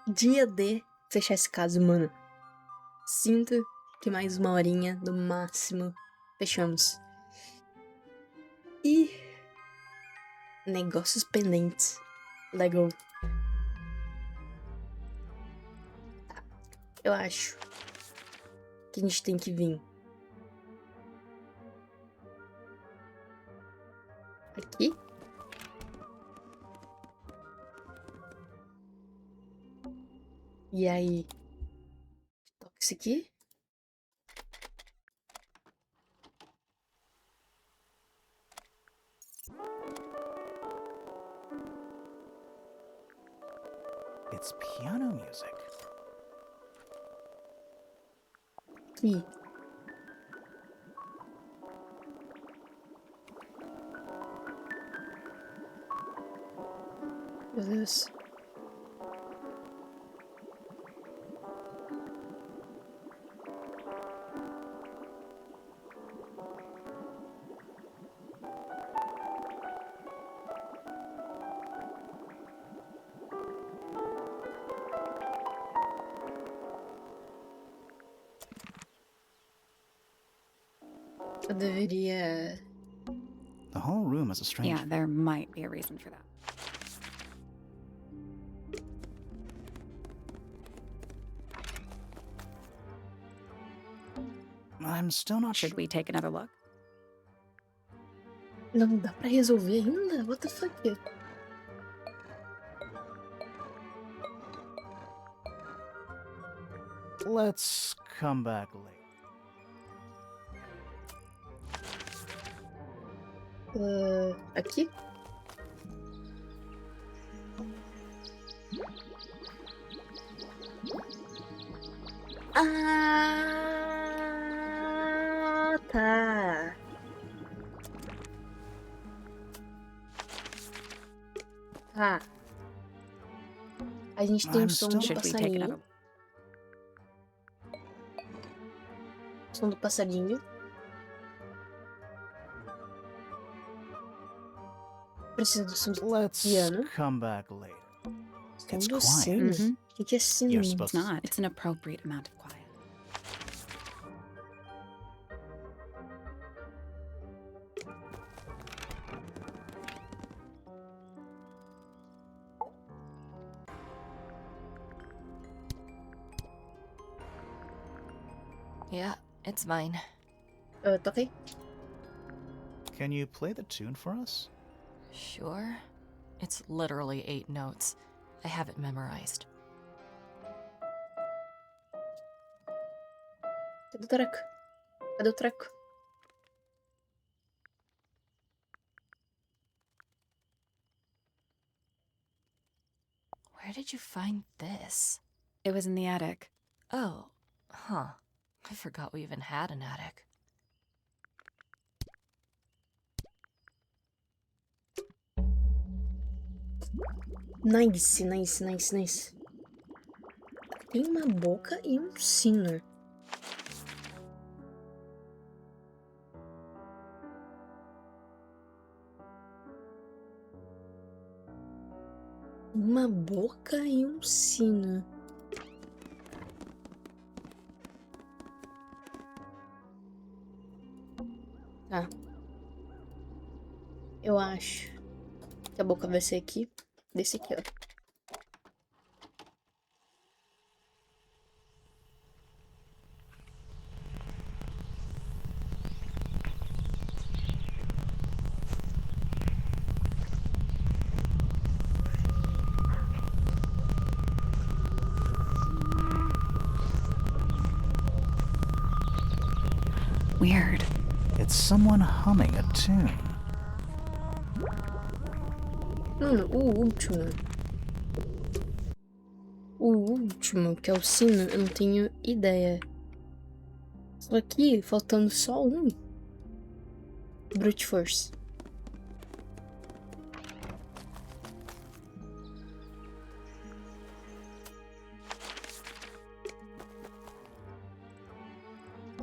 Dia de fechar esse caso, mano. Sinto que mais uma horinha, no máximo, fechamos. E... negócios pendentes. Legal. Eu acho que a gente tem que vir aqui. E aí, toca isso aqui. It's piano music. Aqui. Meu Deus. Eu deveria... The whole room is a strange. Yeah, there might be a reason for that. I'm still not Should sure. we take another look? Não dá pra resolver ainda? What the fuck? Let's come back later. Aqui? Ah, tá. Tá. A gente tem o som do Should we take passarinho. another? Som do passarinho. Precisa do som do Let's piano. come back later. Som It's do quiet. sino. Mhm. O que é sino? You're supposed It's not. It's an appropriate amount of quiet. Yeah, it's mine. Toquei. Can you play the tune for us? Sure. It's literally 8 notes. I have it memorized. Cadê o treco? Cadê o treco? Where did you find this? It was in the attic. Oh, huh. I forgot we even had an attic. Nice, nice, nice, nice. Tem uma boca e um sino. Uma boca e um sino. Tá. Eu acho que a boca vai ser aqui. Desse aqui, ó. Weird. It's someone humming a tune. Mano, o último. O último, que é o sino, eu não tenho ideia. Só aqui, faltando só um. Brute Force.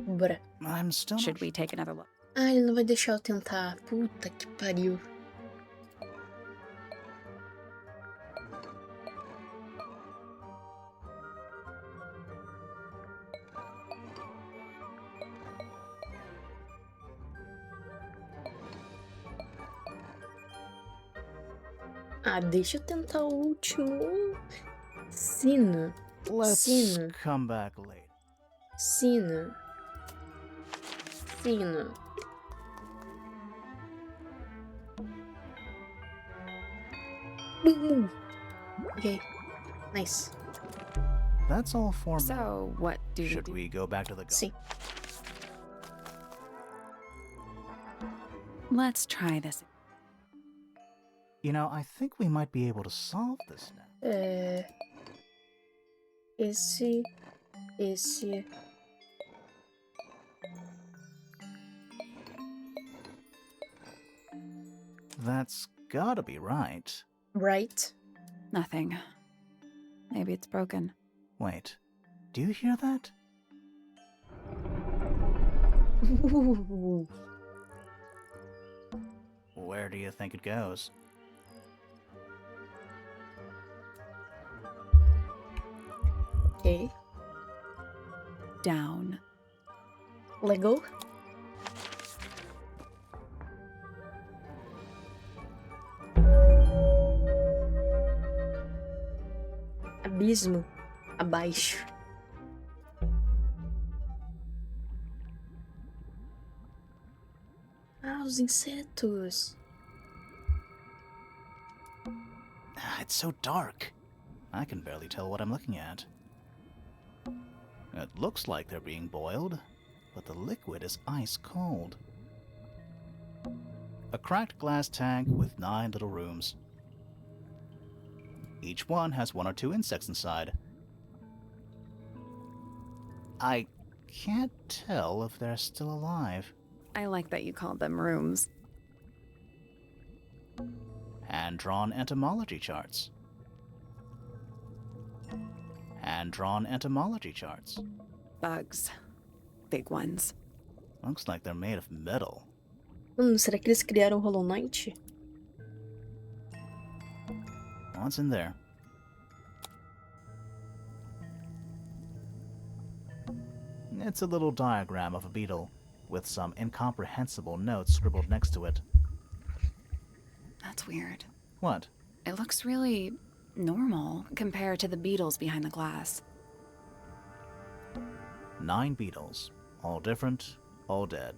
Bora. I'm still Should not we take another look? Ah, ele não vai deixar eu tentar. Puta que pariu. Ah, deixa eu tentar o último. Sino. Let's Sino. come back later. Sino. Sino. Okay. Nice. That's all for me. So, what do Should we we go back to the Sim. Let's try this. You know, I think we might be able to solve this now. Esse. That's gotta be right. Right. Nothing. Maybe it's broken. Wait, do you hear that? Ooh. Where do you think it goes? Okay. Down. Lego. Abismo. Abaixo. Ah, os insetos. It's so dark. I can barely tell what I'm looking at. It looks like they're being boiled, but the liquid is ice cold. A cracked glass tank with 9 little rooms. Each one has 1 or 2 insects inside. I can't tell if they're still alive. I like that you called them rooms. Hand-drawn entomology charts. Hand-drawn entomology charts. Bugs. Big ones. Looks like they're made of metal. Será que eles criaram Hollow Knight? What's in there? It's a little diagram of a beetle, with some incomprehensible notes scribbled next to it. That's weird. What? It looks really normal compared to the beetles behind the glass. 9 beetles. All different, all dead.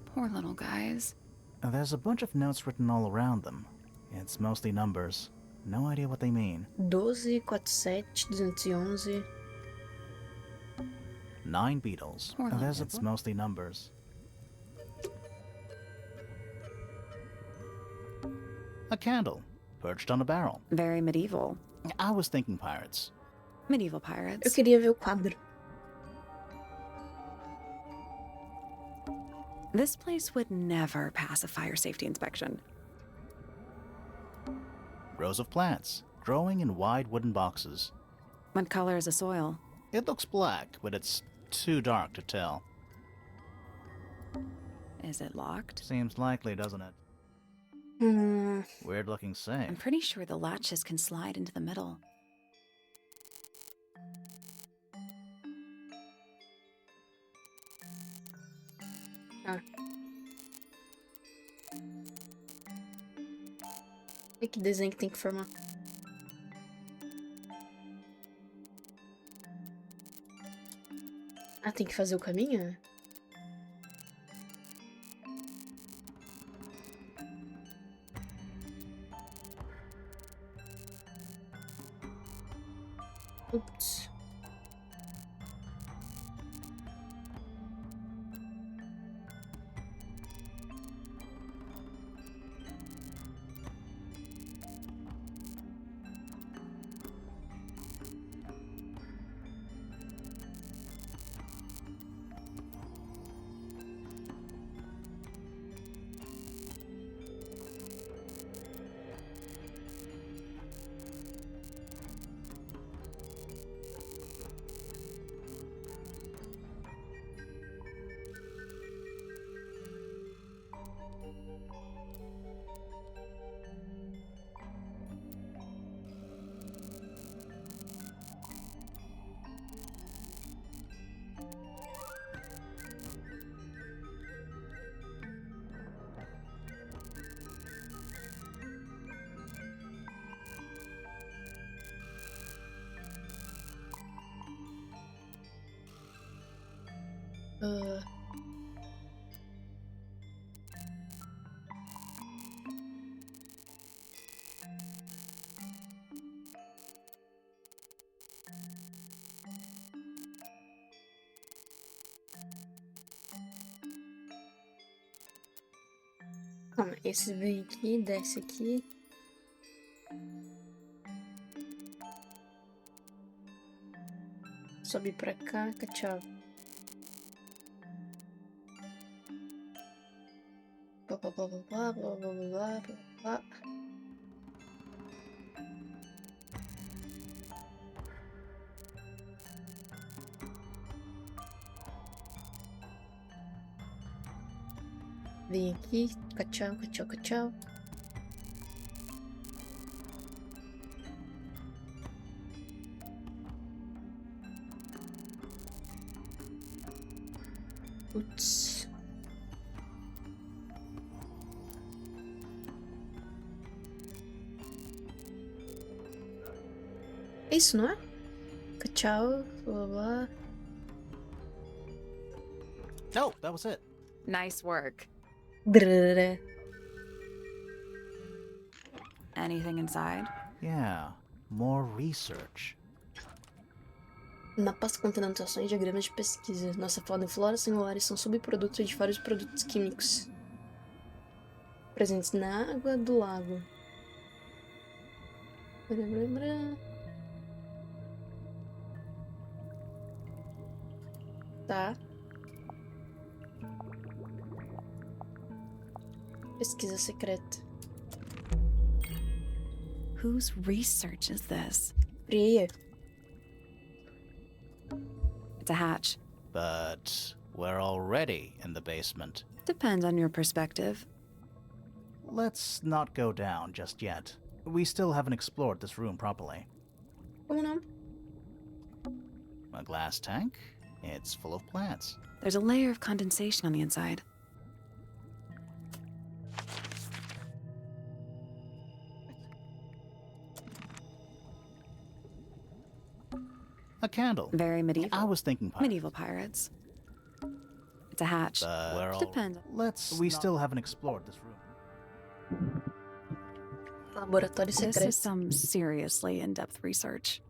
Poor little guys. There's a bunch of notes written all around them. It's mostly numbers. No idea what they mean. 12, 47, 211. 9 beetles. Poor little It's mostly numbers. A candle, perched on a barrel. Very medieval. I was thinking pirates. Medieval Eu pirates. queria ver o quadro. This place would never pass a fire safety inspection. Rows of plants, growing in wide wooden boxes. What color is the soil? It looks black, but it's too dark to tell. Is it locked? Seems likely, doesn't it? Hmm. Weird looking I'm safe. pretty sure the latches can slide into the middle. Ah. E que desenho que tem que formar? Ah, tem que fazer o caminho? Ups. Ah, calma, esse vem aqui, desce aqui. Sobe pra cá, tchau. Blá, blá, blá, blá, blá, blá, blá, blá, blá, blá. Vem aqui, tchau, tchau, tchau. Putz. É isso, não é? Tchau, blá, blá. No, that was it. Nice work. Brrr. Anything inside? Yeah, more research. Mapas contendo anotações e diagramas de pesquisa. Nossa fauna e flora singulares são subprodutos de vários produtos químicos presentes na água do lago. Brá, brá, brá. Tá. Pesquisa secreta. Whose research is this? Fria. It's a hatch. But we're already in the basement. Depends on your perspective. Let's not go down just yet. We still haven't explored this room properly. Como não? A glass tank? It's full of plants. There's a layer of condensation on the inside. A candle. Very medieval. I was thinking pirates. Medieval pirates. It's a hatch. But we're all... Depends. We still haven't explored this room. Laboratório This secreto. is some seriously in-depth research.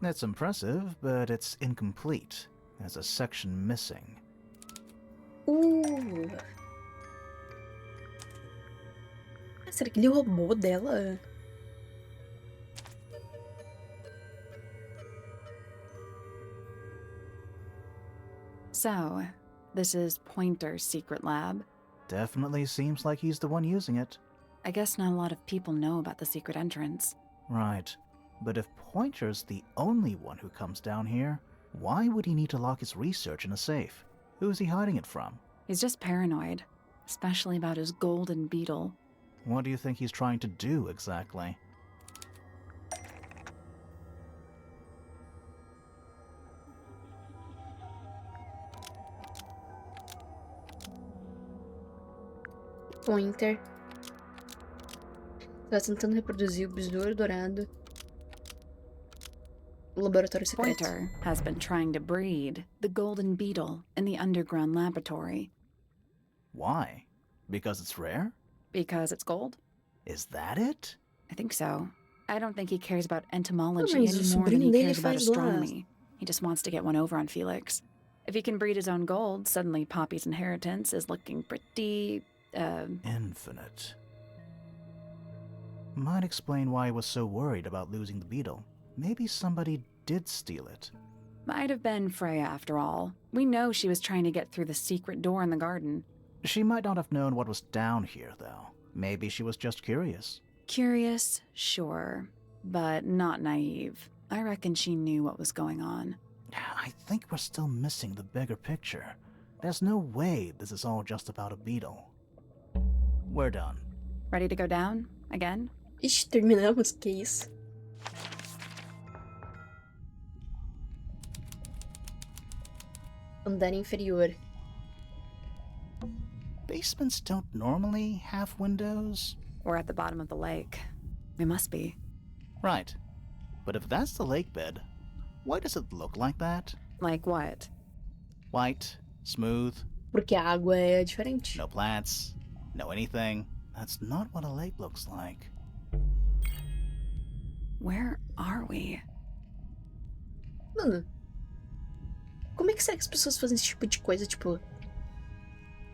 It's impressive, but it's incomplete. There's a section missing. Será que ele roubou dela? So, this is Pointer's secret lab. Definitely seems like he's the one using it. I guess not a lot of people know about the secret entrance. Right. But if Pointer's the only one who comes down here, why would he need to lock his research in a safe? Who's he hiding it from? He's just paranoid, especially about his golden beetle. What do you think he's trying to do exactly? Pointer. Tá tentando reproduzir o besouro dourado. O laboratório secreto. Pointer has been trying to breed the golden beetle in the underground laboratory. Why? Because it's rare? Because it's gold? Is that it? I think so. I don't think he cares about entomology mas o any more than sobrinho he dele cares about faz lá. astronomy. He just wants to get one over on Felix. If he can breed his own gold, suddenly Poppy's inheritance is looking pretty, Infinite. Might explain why he was so worried about losing the beetle. Maybe somebody did steal it. might have been Freya after all. We know she was trying to get through the secret door in the garden. She might not have known what was down here, though. Maybe she was just curious. Curious, sure, but not naive. I reckon she knew what was going on. I think we're still missing the bigger picture. There's no way this is all just about a beetle. We're done. Ready to go down? Again? Ixi, terminamos, que isso? Andar inferior. Basements don't normally have windows. We're at the bottom of the lake. We must be. Right. But if that's the lake bed, why does it look like that? Like what? White, Smooth, Porque a água é diferente. no plants, no anything. That's not what a lake looks like. Where are we? Mano, como é que será que as pessoas fazem esse tipo de coisa? Tipo,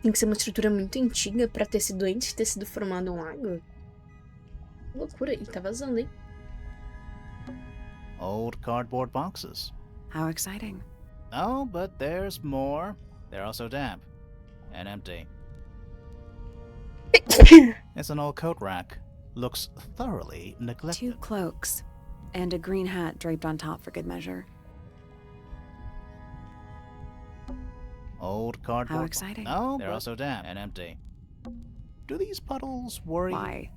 tem que ser uma estrutura muito antiga pra ter sido antes de ter sido formado um lago? Que loucura. E tá vazando, hein? Old cardboard boxes. How exciting. Oh, but there's more. They're also damp and empty. It's an old coat rack. Looks thoroughly neglected. 2 cloaks. And a green hat draped on top for good measure. Old cardboard. How exciting. Oh, they're also damp and empty. Do these puddles worry you? Why?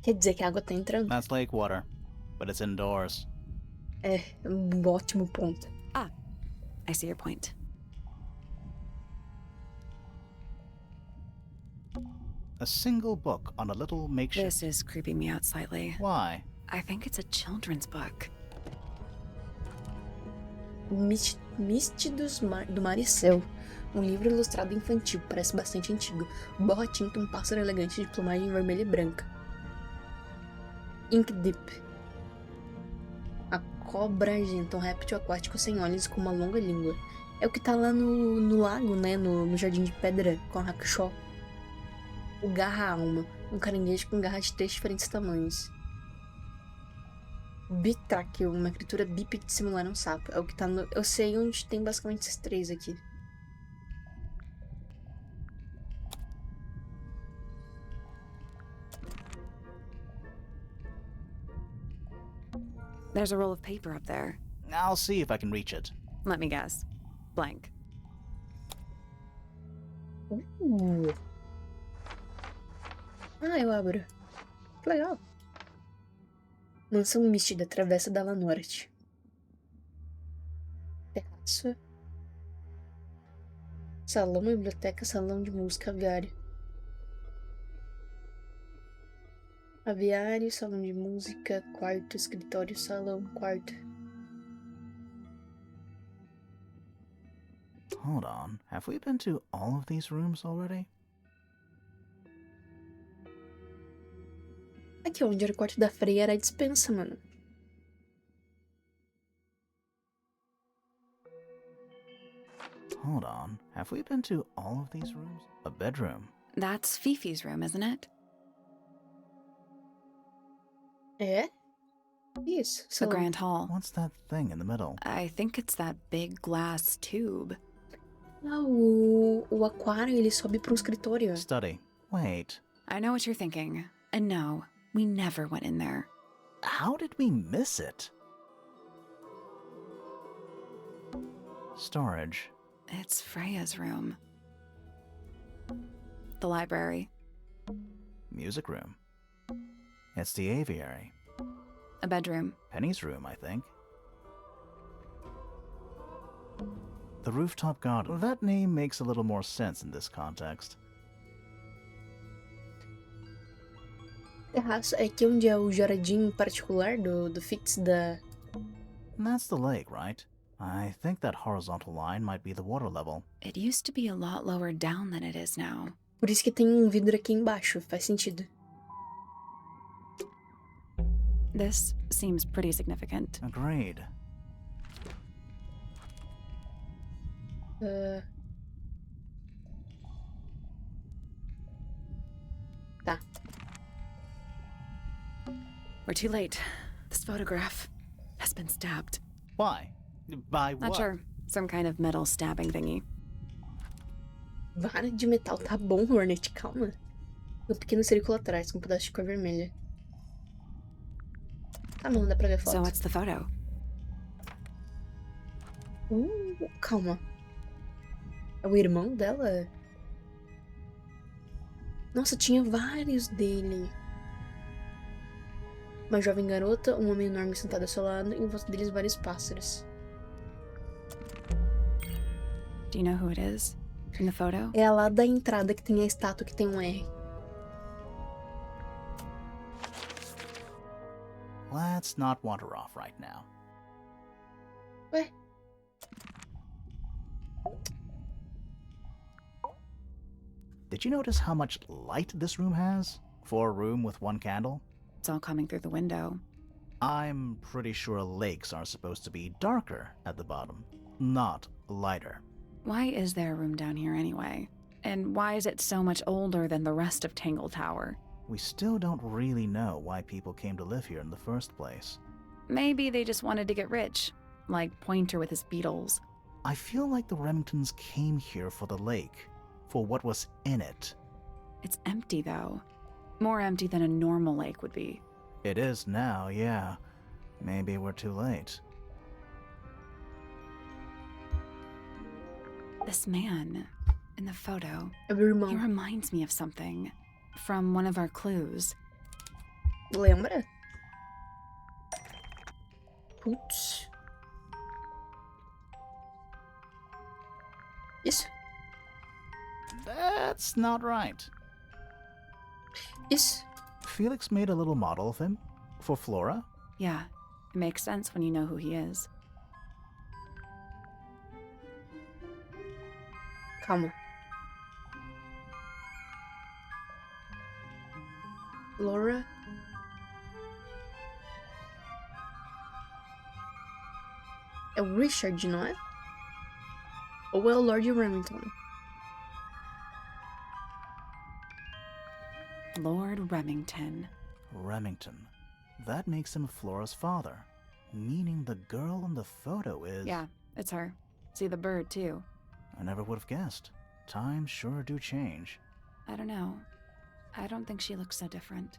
Quer dizer que a água tá entrando? That's lake water, but it's indoors. É, um ótimo ponto. I see your point. A single book on a little makeshift. This is creeping me out slightly. Why? I think it's a children's book. Místidos do Mar e Céu. Um livro ilustrado infantil, parece bastante antigo. Borra tinta, um pássaro elegante de plumagem vermelha e branca. Ink Deep. A cobra argenta, um réptil aquático sem olhos com uma longa língua. É o que tá lá no lago, né? No jardim de pedra, com a Hakusho. O garra-alma. Um caranguejo com garras de 3 diferentes tamanhos. Bitráqueo, uma criatura bípede similar a um sapo. É o que tá no... Eu sei onde tem basicamente esses 3 aqui. There's a roll of paper up there. I'll see if I can reach it. Let me guess. Blank. Ah, eu abro. Que legal. Mansão Místida, Travessa da Ala Norte. Terraço. Salão, biblioteca, salão de música, aviário. Aviário, salão de música, quarto, escritório, salão, quarto. Hold on. Have we been to all of these rooms already? Aqui, onde era o quarto da freia, era a dispensa, mano. Hold on. Have we been to all of these rooms? A bedroom. That's Fifi's room, isn't it? É? Isso, The salão. grand hall. What's that thing in the middle? I think it's that big glass tube. Ah, o aquário, ele sobe para um escritório. Study. Wait. I know what you're thinking. And no, we never went in there. How did we miss it? Storage. It's Freya's room. The library. Music room. It's the aviary. A bedroom. Penny's room, I think. The rooftop garden. That name makes a little more sense in this context. Terraço é aqui onde é o jardim particular do Fitz da... That's the lake, right? I think that horizontal line might be the water level. It used to be a lot lower down than it is now. Por isso que tem um vidro aqui embaixo, faz sentido. This seems pretty significant. Agreed. Tá. We're too late. This photograph has been stabbed. Why? By Not what? sure. Some kind of metal stabbing thingy. Vara de metal, tá bom, Hornet, calma. Um pequeno círculo atrás, com um pedaço de cor vermelha. Tá, mas não dá pra ver foto. So what's the photo? Calma. É o irmão dela? Nossa, tinha vários dele. Uma jovem garota, um homem enorme sentado ao seu lado, e em volta deles vários pássaros. Do you know who it is? In the photo? É a lá da entrada que tem a estátua que tem um R. Let's not wander off right now. Ué? Did you notice how much light this room has? For a room with one candle? It's all coming through the window. I'm pretty sure lakes are supposed to be darker at the bottom, not lighter. Why is there a room down here anyway? And why is it so much older than the rest of Tangle Tower? We still don't really know why people came to live here in the first place. Maybe they just wanted to get rich, like Pointer with his beetles. I feel like the Remingtons came here for the lake, for what was in it. It's empty, though. More empty than a normal lake would be. It is now, yeah. Maybe we're too late. This man in the photo, he Irmão. reminds me of something from one of our clues. Lembra? Putz. Isso. That's not right. Isso. Felix made a little model of him for Flora. Yeah, it makes sense when you know who he is. Calma. Laura. É o Richard, não é? Ou é o Lord Remington? Lord Remington. Remington. That makes him Flora's father, meaning the girl in the photo is... Yeah, it's her. See the bird, too. I never would have guessed. Times sure do change. I don't know. I don't think she looks so different.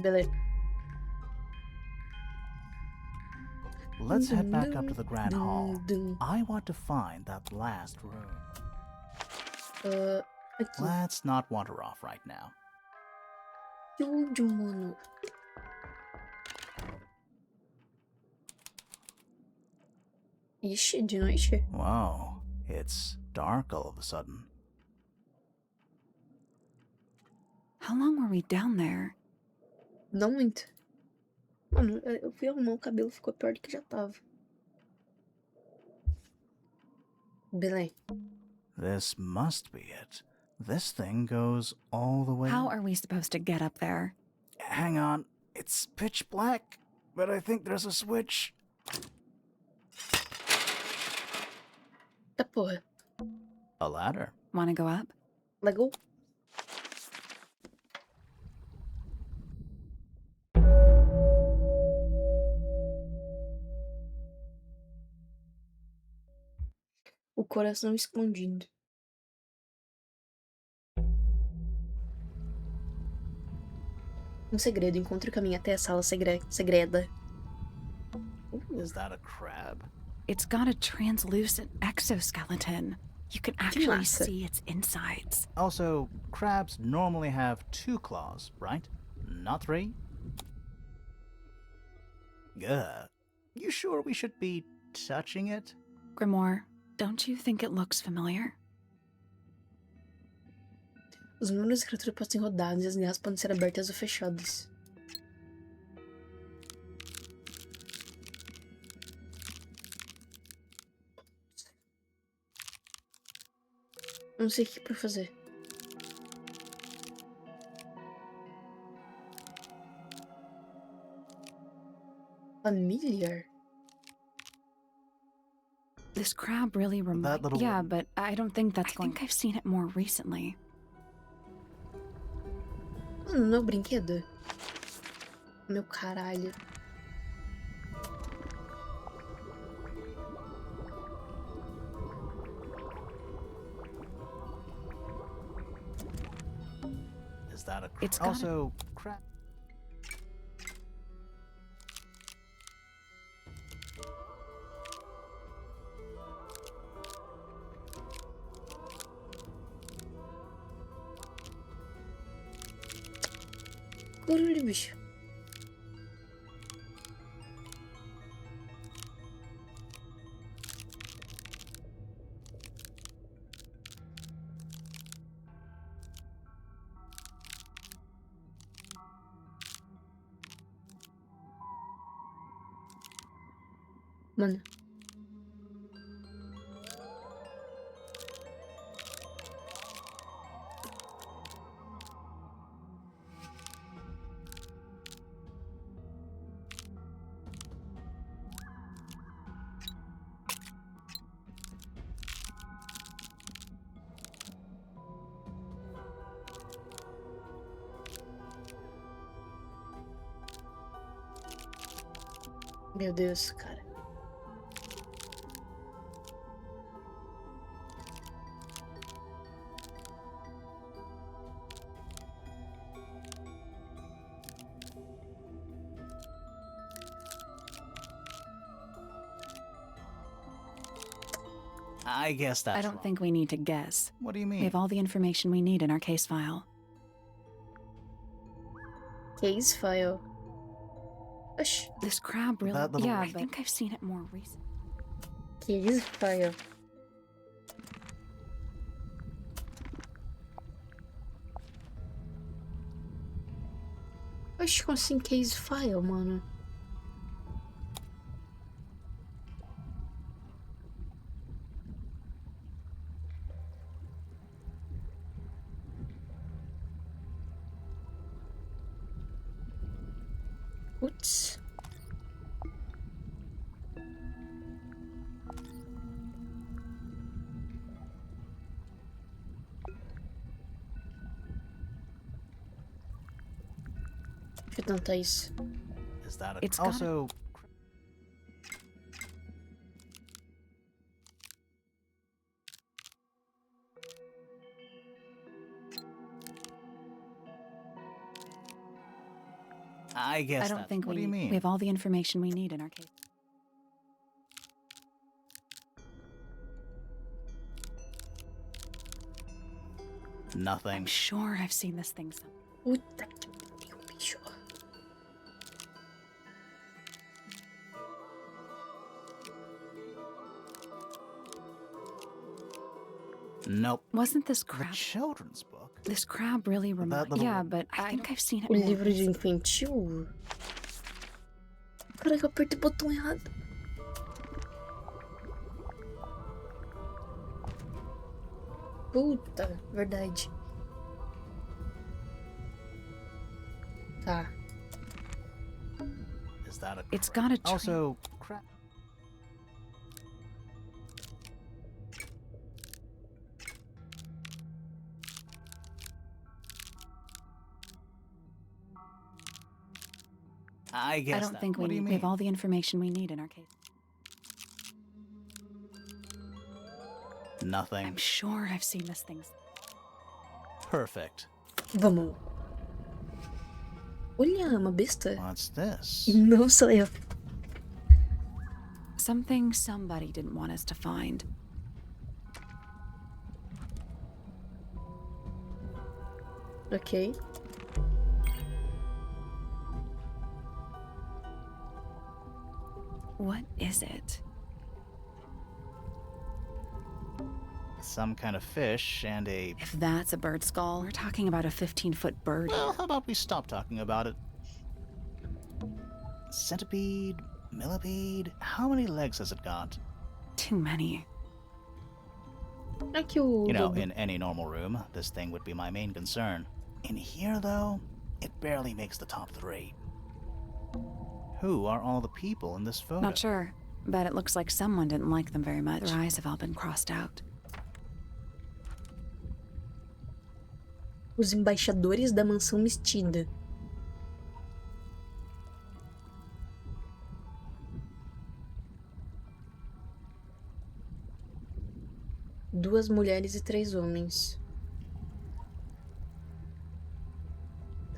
Beleza. Let's head back up to the Grand Hall. Dum. I want to find that last room. Aqui. Let's not wander off right now. Onde, mano? Ixi, de noite? Whoa, it's dark all of a sudden. How long were we down there? Não muito. Mano, eu fui arrumar o cabelo, ficou pior do que já tava. Belém. This must be it. This thing goes all the way... How are we supposed to get up there? Hang on, it's pitch black, but I think there's a switch. Tá porra. A ladder. Want to go up? Legou? O coração escondido. Um segredo. Encontre o caminho até a sala segreda. Is that a crab? It's got a translucent exoskeleton. You can actually massa. see its insides. Also, crabs normally have 2 claws, right? Not 3? Gah. You sure we should be touching it? Grimoire, don't you think it looks familiar? Os muros da criatura podem ser rodados e as garras podem ser abertas ou fechadas. Não sei o que pra fazer. Familiar? This crab really reminds... little Yeah, one. but I don't think that's going... I think I've seen it more recently. Mano, não é o brinquedo? Meu caralho. Is that a... It's got also, crab... Barulho, bicho. Mano. Meu Deus, cara. I guess that's I don't wrong. think we need to guess. What do you We mean? have all the information we need in our case file. Case file. Oxi. This crab really... That little Yeah, ring. but I think I've seen it more recently. Case file. Oxi, como assim case file, mano? Putz. Deixa eu tentar isso. Is that a... It's gotta- also... I guess I don't that's... think What we do you need... mean? We have all the information we need in our case. Nothing. I'm sure I've seen this thing somewhere. Puta que pariu, bicho. Nope. Wasn't this The crab... children's book? This crab really reminds... little- Yeah, but I think I've seen it O more livro de recently. infantil? Caraca, eu apertei o botão errado. Puta, verdade. Tá. Is that a... It's crab? got a... Also... crap. I guess I don't that... think we What do you need... mean? We have all the information we need in our case. Nothing. I'm sure I've seen this thing... Perfect. Vamos. Olha, uma besta. What's this? Não sou eu. Something somebody didn't want us to find. Ok. What is it? Some kind of fish and a... If that's a bird skull, we're talking about a 15-foot bird. Well, how about we stop talking about it? Centipede? Millipede? How many legs has it got? Too many. Aqui o You know, lobo. in any normal room, this thing would be my main concern. In here, though, it barely makes the top 3. Who are all the people in this photo? Not sure, but it looks like someone didn't like them very much. Their eyes have all been crossed out. Os embaixadores da mansão mistida. Duas mulheres e 3 homens.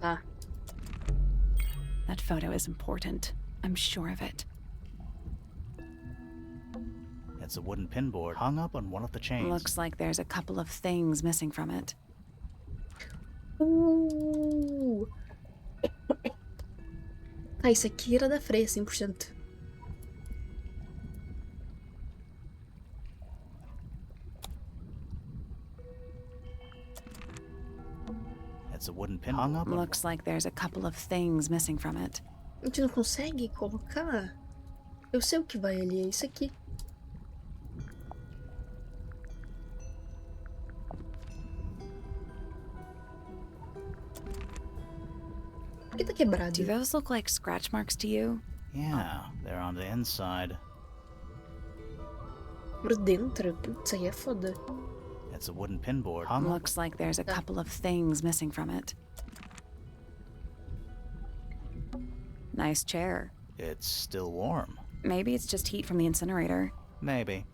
Tá. That photo is important. I'm sure of it. It's a wooden pinboard hung up on one of the chains. Looks like there's a couple of things missing from it. Tá, isso aqui era da Freya, 100%. It's a wooden pin hung up on... Looks like there's a couple of things missing from it. A gente não consegue colocar? Eu sei o que vai ali, é isso aqui. Por que tá quebrado? Do those look like scratch marks to you? Yeah, they're on the inside. Por dentro? Putz, aí é foda. It's a wooden pinboard hung up... Looks like there's a couple of things missing from it. Nice chair. It's still warm. Maybe it's just heat from the incinerator. Maybe.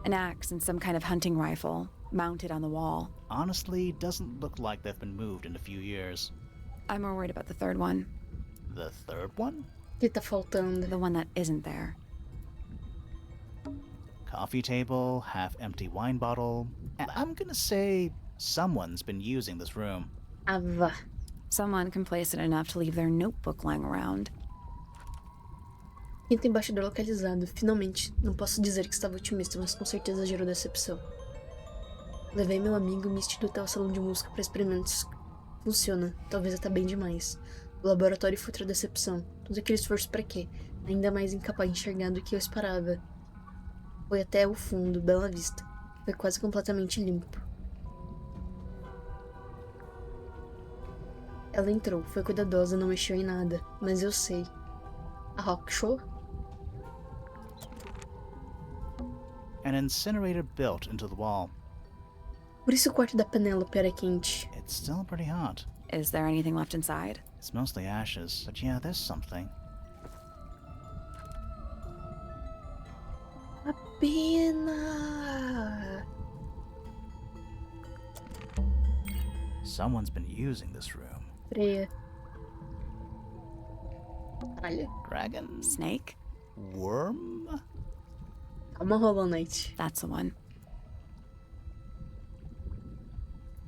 An axe and some kind of hunting rifle, mounted on the wall. Honestly, doesn't look like they've been moved in a few years. I'm more worried about the third one. The third one? O que tá faltando? The one that isn't there. Coffee table, half-empty wine bottle. And I'm gonna say someone's been using this room. Ah, vá. Someone complacent enough to leave their notebook lying around. Quinto embaixador localizado. Finalmente. Não posso dizer que estava otimista, mas com certeza gerou decepção. Levei meu amigo Misty até o salão de música para experimentos. Funciona. Talvez até bem demais. O laboratório foi outra decepção. Todo aquele esforço para quê? Ainda mais incapaz de enxergar do que eu esperava. Foi até o fundo, Bela Vista. Foi quase completamente limpo. Ela entrou, foi cuidadosa, não mexeu em nada. Mas eu sei. A Rock Show? An incinerator built into the wall. Por isso o quarto da Penélope era quente. It's still pretty hot. Is there anything left inside? It's mostly ashes, but yeah, there's something. A pena! Someone's been using this room. Freia. Caralho. Dragon? Snake? Worm? Calma, Hollow Knight. That's the one.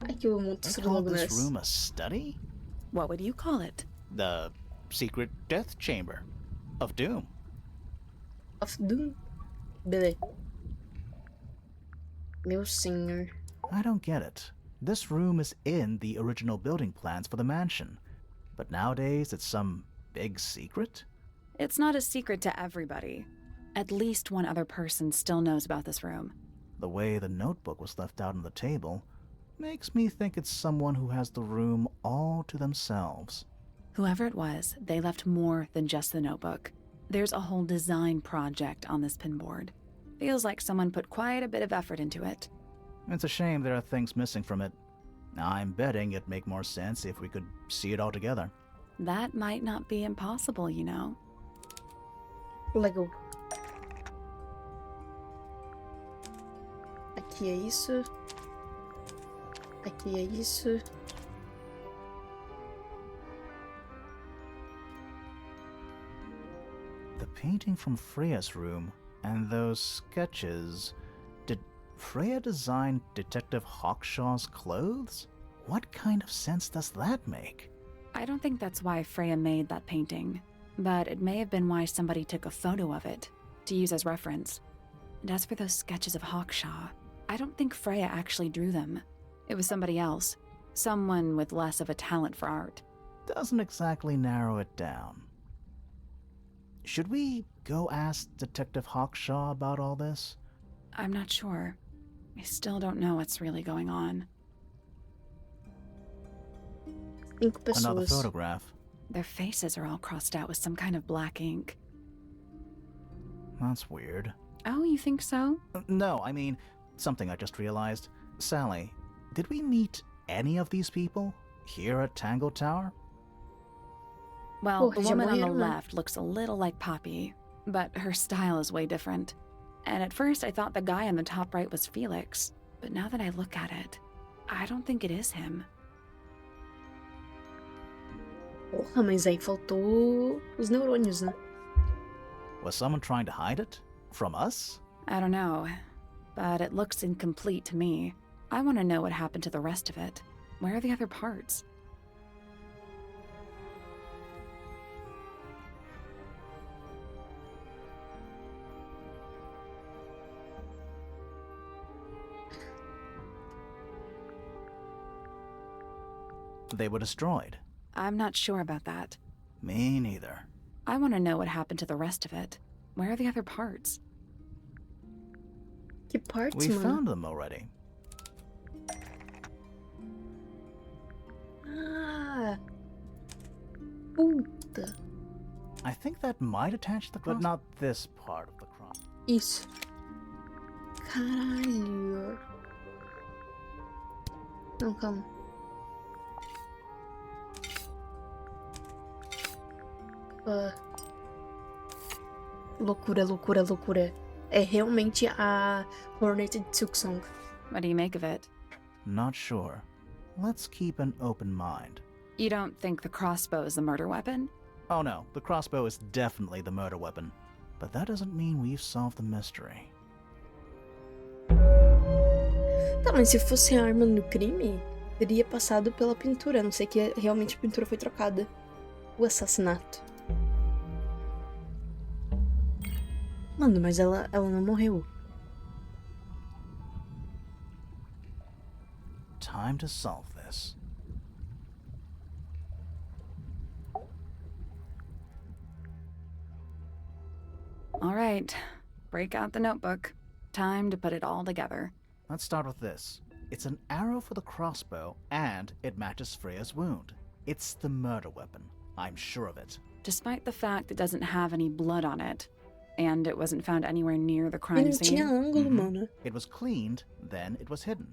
Ai, que eu monto They sobre call logo this nessa. room a study? What would you call it? The secret death chamber of doom. Of Doom? Beleza. Meu senhor. I don't get it. This room is in the original building plans for the mansion, but nowadays it's some big secret? It's not a secret to everybody. At least one other person still knows about this room. The way the notebook was left out on the table makes me think it's someone who has the room all to themselves. Whoever it was, they left more than just the notebook. There's a whole design project on this pinboard. Feels like someone put quite a bit of effort into it. It's a shame there are things missing from it. I'm betting it'd make more sense if we could see it all together. That might not be impossible, you know. Legal. Aqui é isso. Aqui é isso. The painting from Freya's room and those sketches. Did Freya design Detective Hawkshaw's clothes? What kind of sense does that make? I don't think that's why Freya made that painting, but it may have been why somebody took a photo of it to use as reference. And as for those sketches of Hawkshaw, I don't think Freya actually drew them. It was somebody else, someone with less of a talent for art. Doesn't exactly narrow it down. Should we go ask Detective Hawkshaw about all this? I'm not sure. I still don't know what's really going on. 5 Another pessoas. photograph. Their faces are all crossed out with some kind of black ink. That's weird. Oh, you think so? No, I mean, something I just realized. Sally, did we meet any of these people here at Tangle Tower? Well, Oh, the já woman on the morreram, né? left looks a little like Poppy, but her style is way different. And at first I thought the guy on the top right was Felix, but now that I look at it, I don't think it is him. Porra, mas aí faltou os neurônios, né? Was someone trying to hide it? From us? I don't know, but it looks incomplete to me. I want to know what happened to the rest of it. Where are the other parts? They were destroyed. I'm not sure about that. Me neither. I want to know what happened to the rest of it. Where are the other parts? Que partes, We mano? found them already. Ah! Puta! I think that might attach the cross, but not this part of the cross. Isso. Caralho. Não, calma. Ah, loucura, loucura, loucura. É realmente a Hornet de Silksong. What do you make of it? Not sure. Let's keep an open mind. You don't think the crossbow is the murder weapon? Oh no, the crossbow is definitely the murder weapon. But that doesn't mean we've solved the mystery. Tá, mas se fosse a arma no crime, teria passado pela pintura, a não ser que realmente a pintura foi trocada. O assassinato. Mano, mas ela não morreu. Time to solve this. All right, break out the notebook. Time to put it all together. Let's start with this. It's an arrow for the crossbow, and it matches Freya's wound. It's the murder weapon. I'm sure of it. Despite the fact it doesn't have any blood on it, and it wasn't found anywhere near the crime Ele não tinha scene. ângulo, mano. It was cleaned, then it was hidden.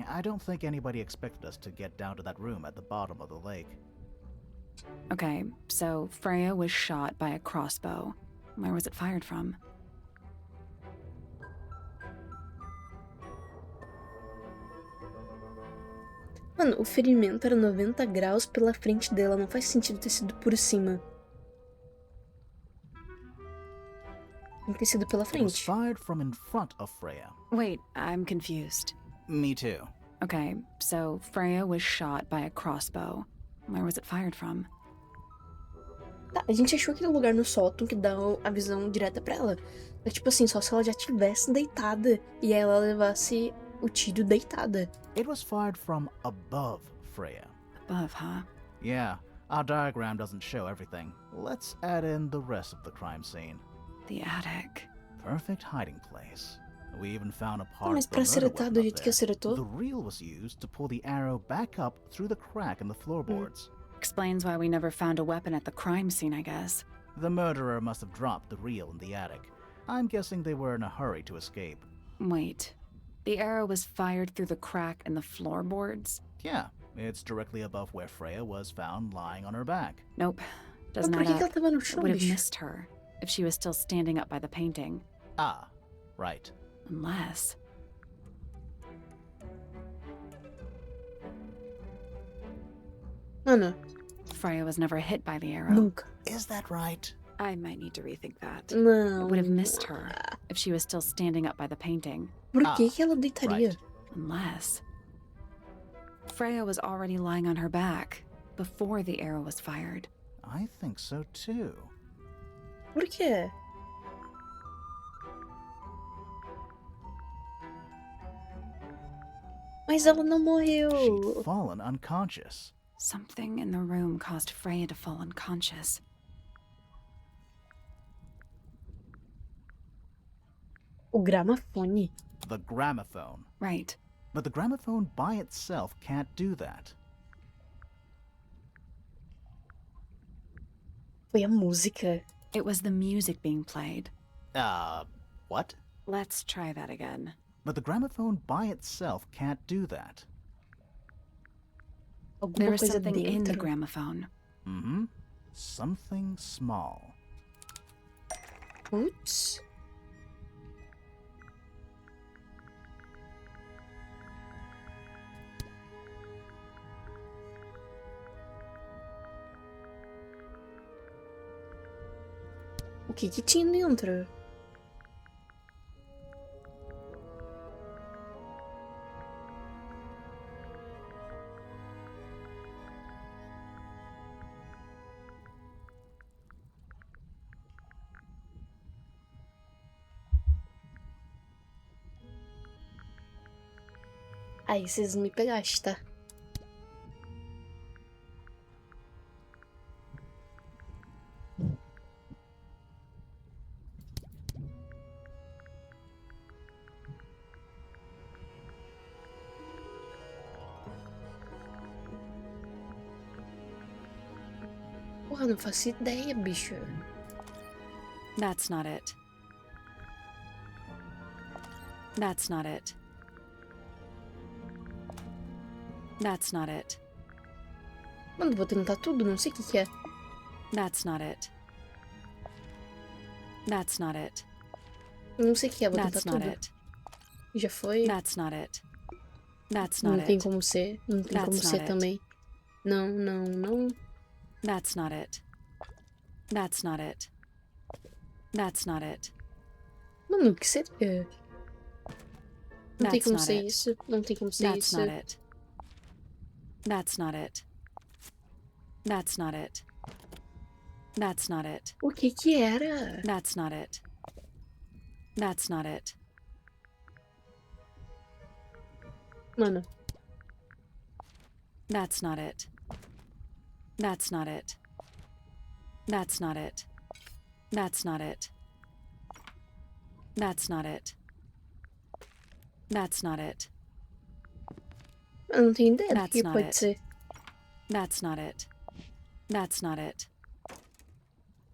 I don't think anybody expected us to get down to that room at the bottom of the lake. Okay, so Freya was shot by a crossbow. Where was it fired from? Mano, o ferimento era 90 graus pela frente dela. Não faz sentido ter sido por cima. Tem que ter sido pela It was frente. fired from in front of Freya. Wait, I'm confused. Me too. Okay, so Freya was shot by a crossbow. Where was it fired from? Tá, a gente achou aquele lugar no sótão que dá a visão direta pra ela. É tipo assim, só se ela já tivesse deitada e aí ela levasse o tiro deitada. It was fired from above Freya. Above, huh? Yeah, our diagram doesn't show everything. Let's add in the rest of the crime scene. The attic. Perfect hiding place. We even found a Ah, part mas of pra the murder acertar weapon do up jeito que there. acertou. The reel was used to pull the arrow back up through the crack in the floorboards. Explains why we never found a weapon at the crime scene, I guess. The murderer must have dropped the reel in the attic. I'm guessing they were in a hurry to escape. Wait. The arrow was fired through the crack in the floorboards? Yeah, it's directly above where Freya was found lying on her back. Nope. Mas Doesn't por add que ela up. tava no chão, Would have bicho? missed her if she was still standing up by the painting. Ah, right. Unless... Mano, Freya was never hit by the arrow. nunca. Is that right? I might need to rethink that. Não. Would have missed her if she was still standing up by the painting. Por Ah, que ela deitaria? right. Unless... Freya was already lying on her back before the arrow was fired. I think so too. Por quê? Mas ela não morreu. She'd fallen unconscious. Something in the room caused Freya to fall unconscious. O gramafone. The gramophone. Right. But the gramophone by itself can't do that. Foi a música. It was the music being played. What? Let's try that again. But the gramophone by itself can't do that. There Alguma was coisa something in the dentro. gramophone. Mm-hmm. Something small. Putz. O que que tinha dentro? Aí vocês me pegaste, tá? Porra, não faço ideia, bicho. That's not it. That's not it. That's not it. Mano, vou tentar tudo, não sei o que que é. That's not it. That's not it. Eu não sei o que é, vou tentar That's not tudo. it. Já foi? That's not it. That's not Não tem it. como ser. Não tem como That's not ser it. também. Não, não, não. That's not it. That's not it. That's not it. Mano, o que seria? Não tem That's como not ser it. isso. Não tem como ser That's isso. not it. That's not it. That's not it. That's not it. O que que era? That's not it. That's not it. Mano, That's not it. That's not it. That's not it. That's not it. That's not it. That's not it. eu não tenho ideia do That's que not pode it. ser. That's not it. That's not it.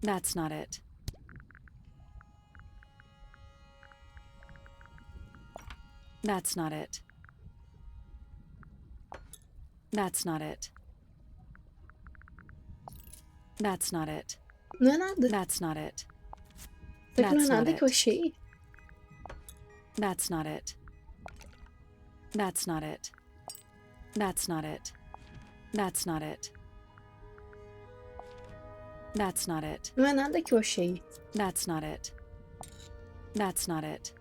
That's not it. That's not it. That's not it. That's not it. Não é nada. That's not it. Será que não é That's not nada que eu it. achei? That's not it. That's not it. That's not it. That's not it. That's not it. Não é nada que eu achei. That's not it. That's not it.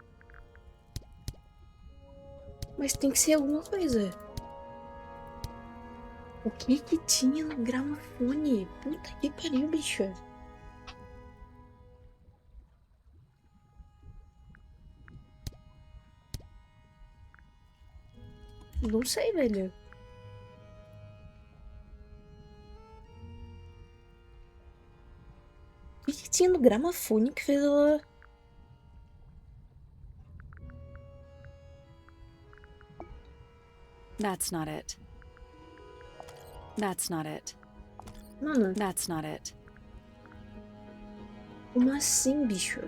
Mas tem que ser alguma coisa. O que que tinha no gramofone? Puta que pariu, bicho. Não sei, velho. O que que tinha no gramofone que fez ela... That's not it. That's not it. Mano, That's not it. como assim, bicho?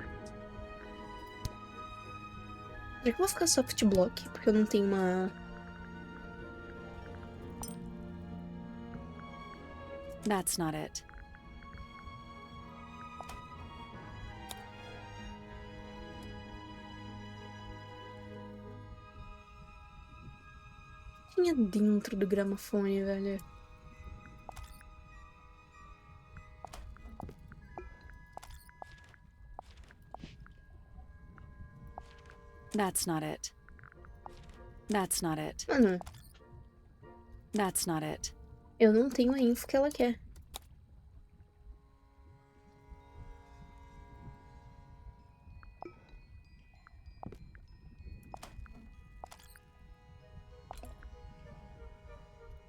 Será que eu vou ficar soft block? Porque eu não tenho uma... That's not it. O que tinha dentro do gramofone, velho? That's not it. That's not it. Mano, That's not it. eu não tenho a info que ela quer.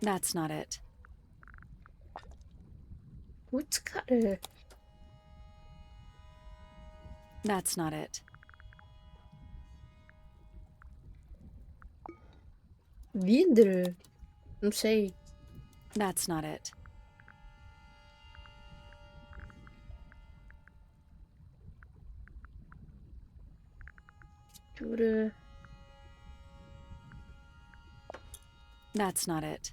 That's not it. Putz, cara. That's not it. Vidro? Não sei. That's not it. Jura. That's not it.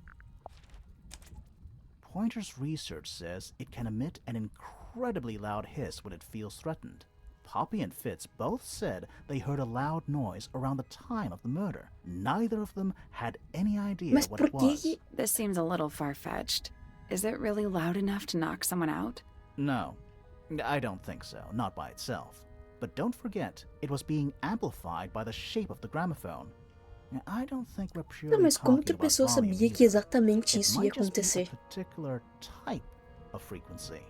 Pointer's research says it can emit an incredibly loud hiss when it feels threatened. Poppy and Fitz both said they heard a loud noise around the time of the murder. Neither of them had any idea Mas what por it que was. que... This seems a little far-fetched. Is it really loud enough to knock someone out? No, I don't think so, not by itself. But don't forget, it was being amplified by the shape of the gramophone. I don't think we're purely Não, mas como talking que a about pessoa volume sabia que either. exatamente It isso ia might just be acontecer? a particular type of frequency.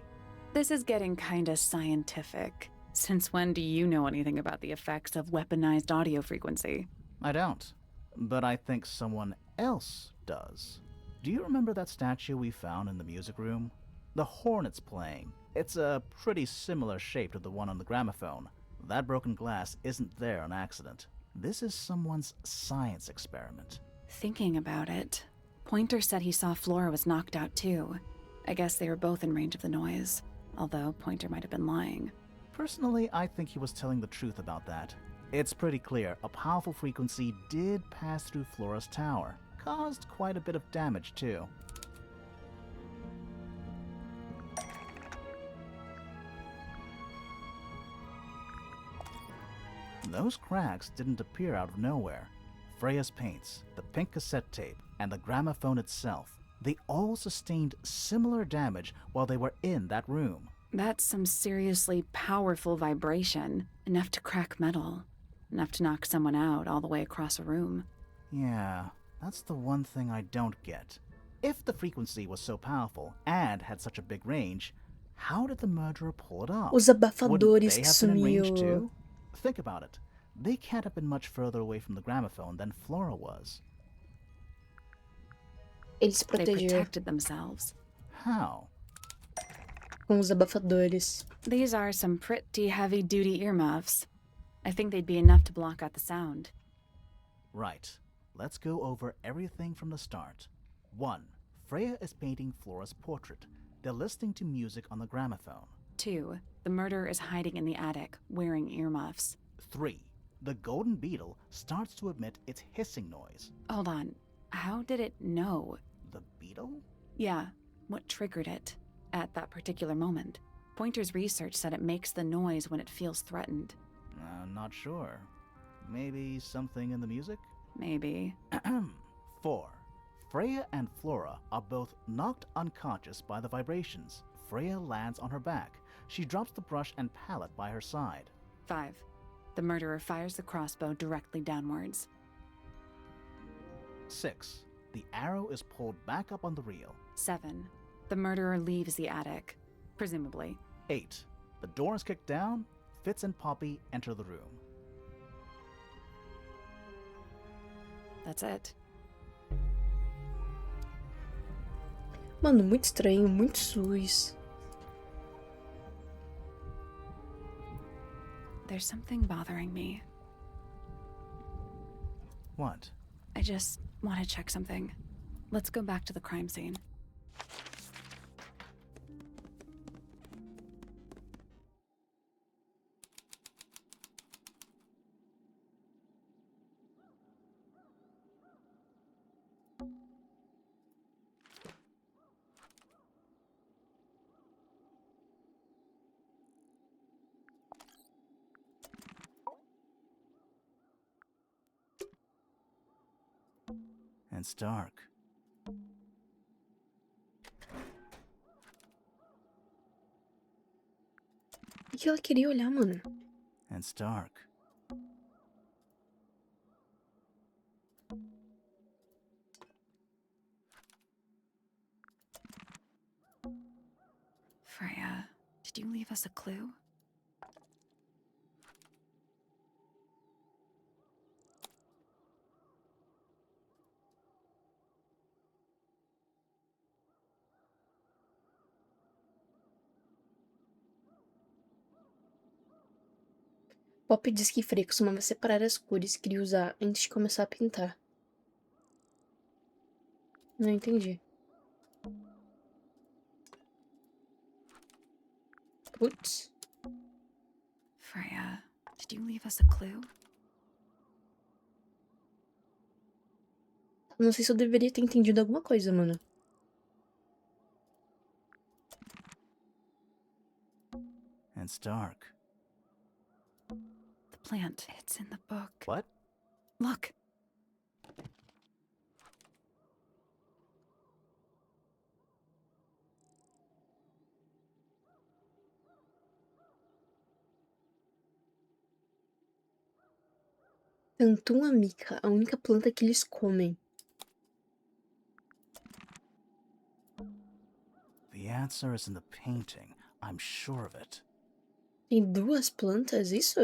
This is getting kinda scientific. Since when do you know anything about the effects of weaponized audio frequency? I don't, but I think someone else does. Do you remember that statue we found in the music room? The hornet's playing. It's a pretty similar shape to the one on the gramophone. That broken glass isn't there on accident. This is someone's science experiment. Thinking about it, Pointer said he saw Flora was knocked out too. I guess they were both in range of the noise, although Pointer might have been lying. Personally, I think he was telling the truth about that. It's pretty clear a powerful frequency did pass through Flora's tower. Caused quite a bit of damage too. Those cracks didn't appear out of nowhere. Freya's paints, the pink cassette tape, and the gramophone itself, they all sustained similar damage while they were in that room. That's some seriously powerful vibration, enough to crack metal, enough to knock someone out all the way across a room. Yeah, that's the one thing I don't get. If the frequency was so powerful and had such a big range, how did the murderer pull it off? Os Wouldn't abafadores they que have been in range sumiu. too? Think about it. They can't have been much further away from the gramophone than Flora was. Ele se They protegeu protected themselves. How? com os abafadores. These are some pretty heavy-duty earmuffs. I think they'd be enough to block out the sound. Right. Let's go over everything from the start. 1. Freya is painting Flora's portrait. They're listening to music on the gramophone. 2. The murderer is hiding in the attic, wearing earmuffs. 3. The golden beetle starts to emit its hissing noise. Hold on. How did it know? The beetle? Yeah, what triggered it at that particular moment? Pointer's research said it makes the noise when it feels threatened. Not sure. Maybe something in the music? Maybe. 4. Freya and Flora are both knocked unconscious by the vibrations. Freya lands on her back. She drops the brush and palette by her side. 5. The murderer fires the crossbow directly downwards. 6. The arrow is pulled back up on the reel. 7. The murderer leaves the attic, presumably. 8. The door is kicked down. Fitz and Poppy enter the room. That's it. Mano, muito estranho, muito sus. There's something bothering me. What? I just want to check something. Let's go back to the crime scene. It's dark. O que ela queria olhar, mano? It's dark. Freya, did you leave us a clue? Pop diz que Freya costumava separar as cores que queria usar antes de começar a pintar. Não entendi. Putz. Freya, did you leave us a clue? Não sei se eu deveria ter entendido alguma coisa, mano. It's dark. The plant, it's in the book. What? Look. Tantuma mica, a única planta que eles comem. The answer is in the painting. I'm sure of it. Tem duas plantas, isso?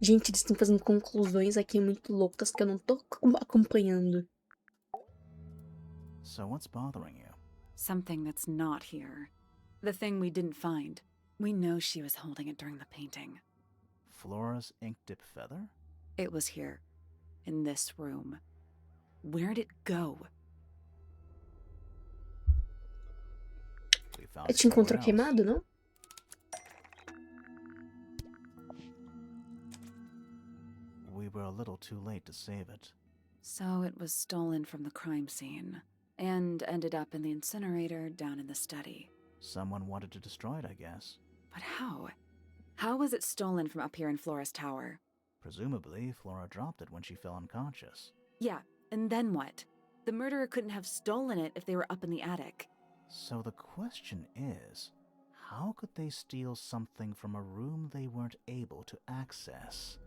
Gente, eles estão fazendo conclusões aqui muito loucas que eu não tô acompanhando. So what's bothering you? Something that's not here. The thing we didn't find. We know she was holding it during the painting. Flora's ink dip feather? It was here. In this room. Where'd it go? We found Ele te it somewhere encontrou else. queimado, não? little too late to save it. So it was stolen from the crime scene, and ended up in the incinerator down in the study. Someone wanted to destroy it, I guess. But how? How was it stolen from up here in Flora's tower? Presumably, Flora dropped it when she fell unconscious. Yeah, and then what? The murderer couldn't have stolen it if they were up in the attic. So the question is, how could they steal something from a room they weren't able to access?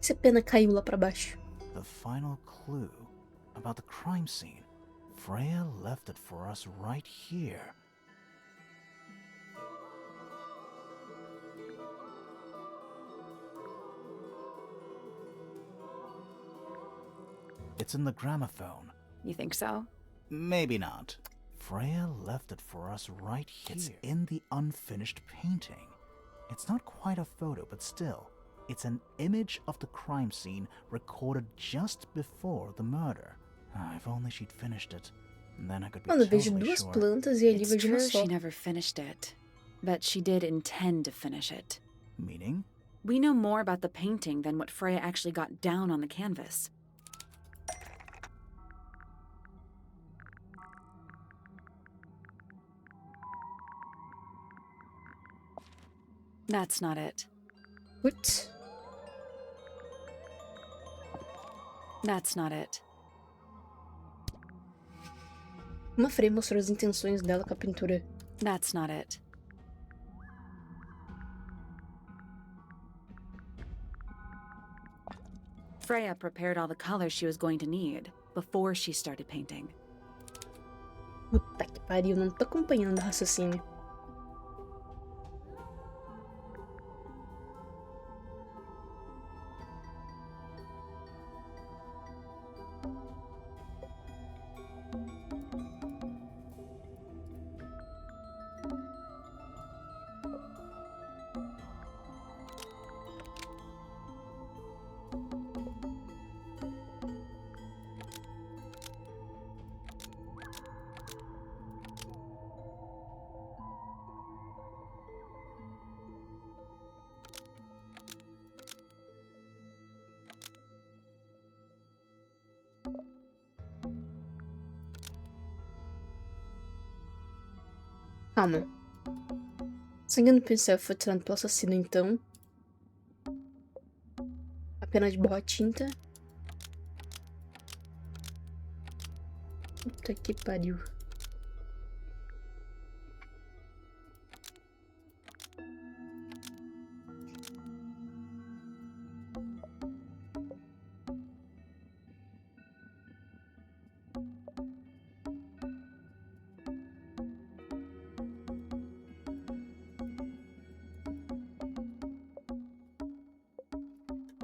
Se a pena caiu lá pra baixo. The final clue about the crime scene. Freya left it for us right here. It's in the gramophone. You think so? Maybe not. Freya left it for us right here. It's in the unfinished painting. It's not quite a photo, but still, it's an image of the crime scene recorded just before the murder. If only she'd finished it. And then I could be Mano, eu totally vejo duas sure. plantas e ali It's vejo uma true só. she never finished it, but she did intend to finish it. Meaning? We know more about the painting than what Freya actually got down on the canvas. That's not it. Putz. That's not it. Uma Freya mostrou as intenções dela com a pintura. That's not it. Freya prepared all the colors she was going to need before she started painting. Puta que pariu, não tô acompanhando o raciocínio. Calma. Sangue no pincel foi tirado pelo assassino, então. Apenas borra tinta. Puta que pariu.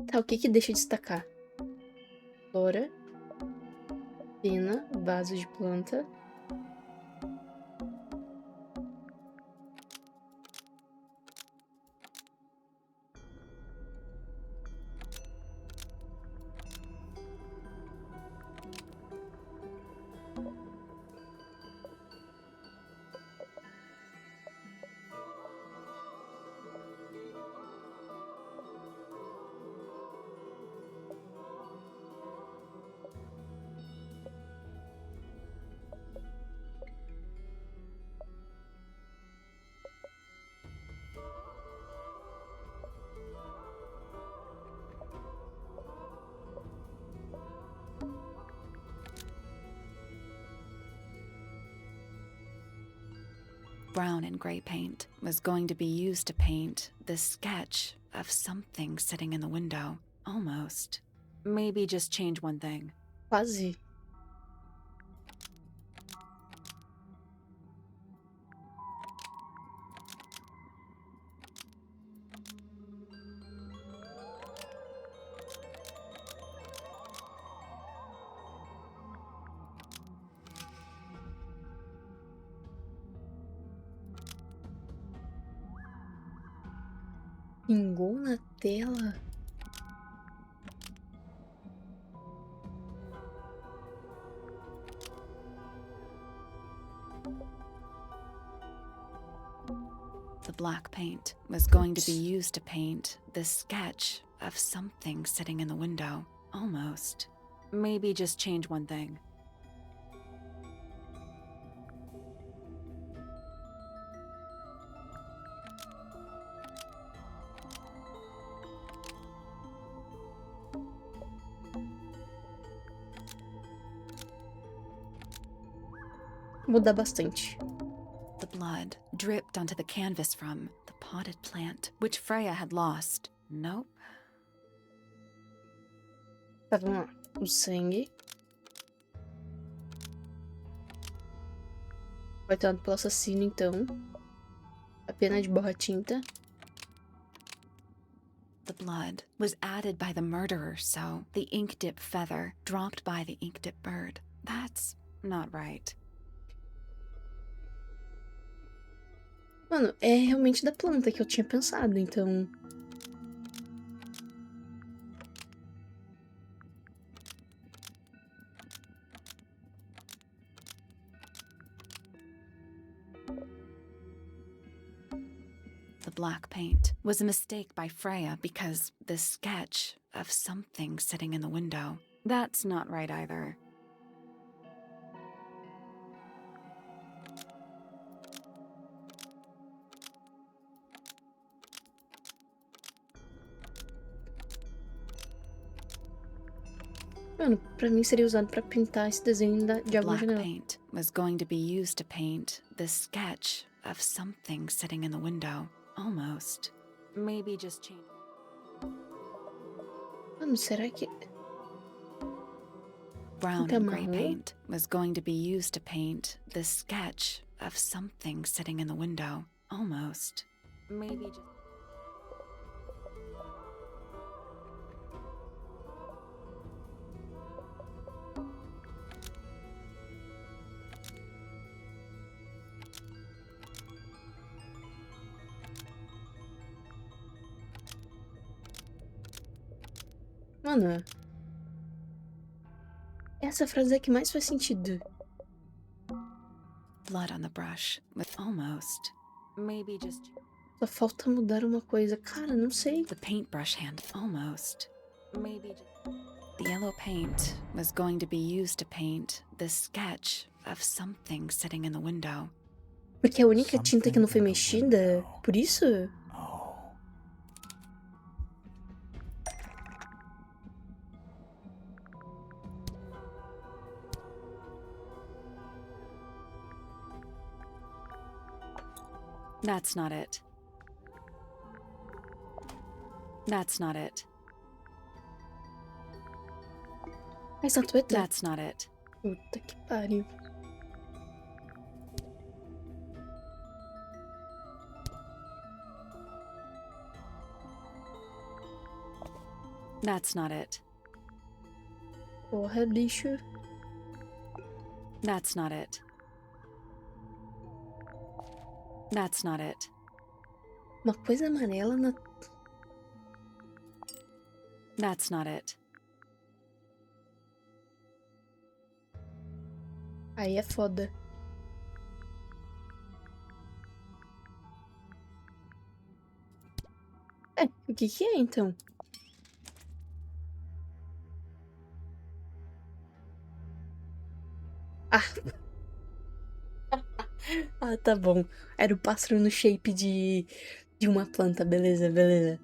Tá, o que que deixa de destacar? Flora. Pena. Vaso de planta. Brown and gray paint was going to be used to paint this sketch of something sitting in the window. Almost. Maybe just change one thing. Quase. Pingou na tela? The black paint was going to be used to paint this sketch of something sitting in the window. Almost. Maybe just change one thing. Mudar bastante. The blood dripped onto the canvas from the potted plant, which Freya had lost. Nope. Tá, vamos lá. O sangue. Cortado pelo assassino, então. A pena de borra-tinta. The blood was added by the murderer, so the ink dip feather dropped by the ink dip bird. That's not right. Mano, é realmente da planta que eu tinha pensado, então... The black paint was a mistake by Freya because the sketch of something sitting in the window. That's not right either. Mano, pra mim seria usado pra pintar esse desenho de alguma Black janela. paint was going to be used to paint the sketch of something sitting in the window. Almost. Maybe just change. Mano, será que... Brown Tinta and gray marrom? paint was going to be used to paint the sketch of something sitting in the window. Almost. Maybe just... Mano, essa frase é que mais faz sentido. Blood on the brush with almost. Maybe just... Só falta mudar uma coisa. Cara, não sei. The paintbrush hand. Almost. Maybe just... The yellow paint was going to be used to paint the sketch of something sitting in the window. Porque é a única tinta que não foi Something in the mexida. window. Por isso? Oh. That's not it. That's not it. A estatueta? That's not it. Puta que pariu. That's not it. Porra, bicho. That's not it. That's not it. Uma coisa amarela na... That's not it. Aí é foda. É, o que que é então? Ah. Ah, tá bom. Era o pássaro no shape de uma planta, beleza, beleza.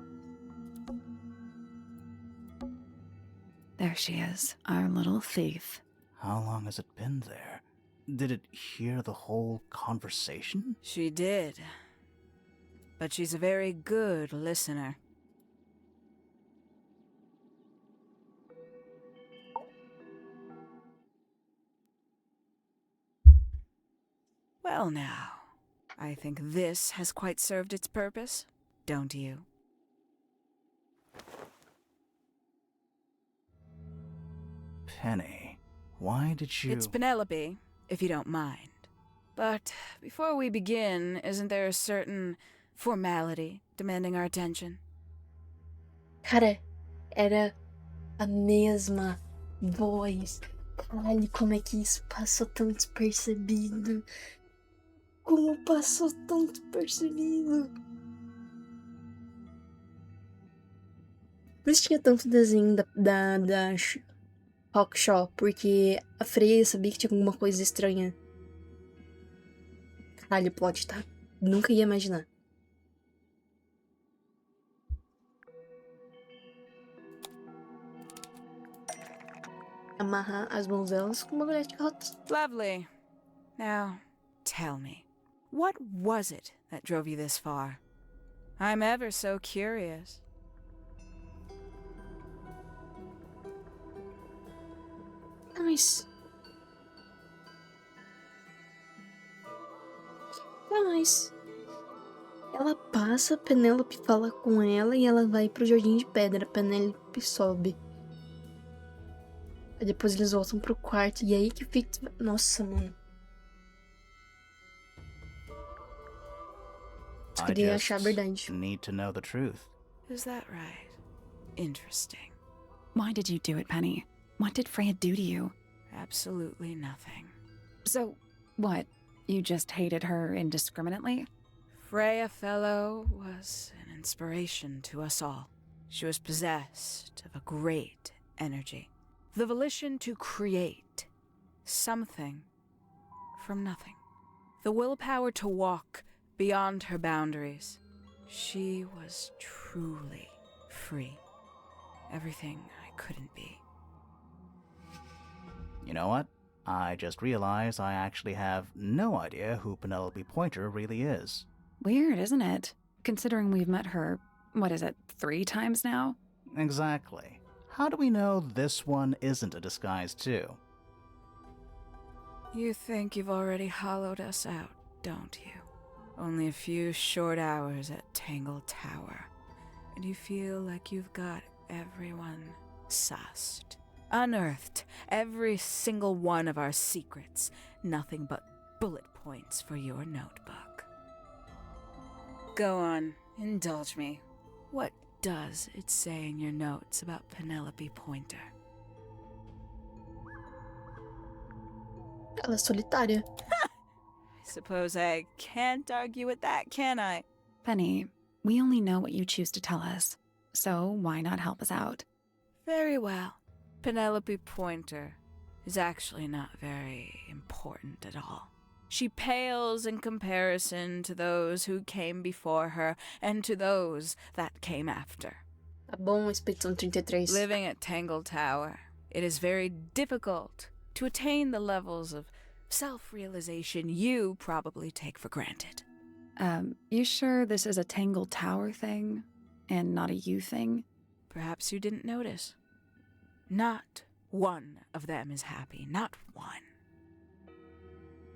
There she is, our little thief. How long has it been there? Did it hear the whole conversation? She did. But she's a very good listener. Well now, I think this has quite served its purpose, don't you? Penny, why did you... It's Penelope, if you don't mind. But before we begin, isn't there a certain formality demanding our attention? Cara, era a mesma voz. Caralho, como é que isso passou tão despercebido? Como passou tão despercebido? Por isso tinha tanto desenho da Hawkshaw, porque a Freya sabia que tinha alguma coisa estranha. Caralho, plot, tá? Nunca ia imaginar. Amarrar as mãos delas com uma colher de rotas. Lovely. Now, tell me, what was it that drove you this far? I'm ever so curious. Ah, mas... Ela passa, Penélope fala com ela e ela vai pro Jardim de Pedra. Penélope sobe. Aí depois eles voltam pro quarto e aí que fica... Nossa, mano. Só I queria achar a just verdade. need to know the truth. Is that right? Interesting. Why did you do it, Penny? What did Freya do to you? Absolutely nothing. So, what? You just hated her indiscriminately? Freya Fellow was an inspiration to us all. She was possessed of a great energy, the volition to create something from nothing, the willpower to walk beyond her boundaries. She was truly free. Everything I couldn't be. You know what? I just realized I actually have no idea who Penelope Pointer really is. Weird, isn't it? Considering we've met her, what is it, 3 times now? Exactly. How do we know this one isn't a disguise too? You think you've already hollowed us out, don't you? Only a few short hours at Tangle Tower, and you feel like you've got everyone sussed. Unearthed every single one of our secrets. Nothing but bullet points for your notebook. Go on, indulge me. What does it say in your notes about Penelope Pointer? Ela é solitária. I suppose I can't argue with that, can I? Penny, we only know what you choose to tell us, so why not help us out? Very well. Penelope Pointer is actually not very important at all. She pales in comparison to those who came before her and to those that came after. Tá bom, Expedição 33. Living at Tangle Tower, it is very difficult to attain the levels of self-realization you probably take for granted. You sure this is a Tangle Tower thing and not a you thing? Perhaps you didn't notice. Not one of them is happy, not one.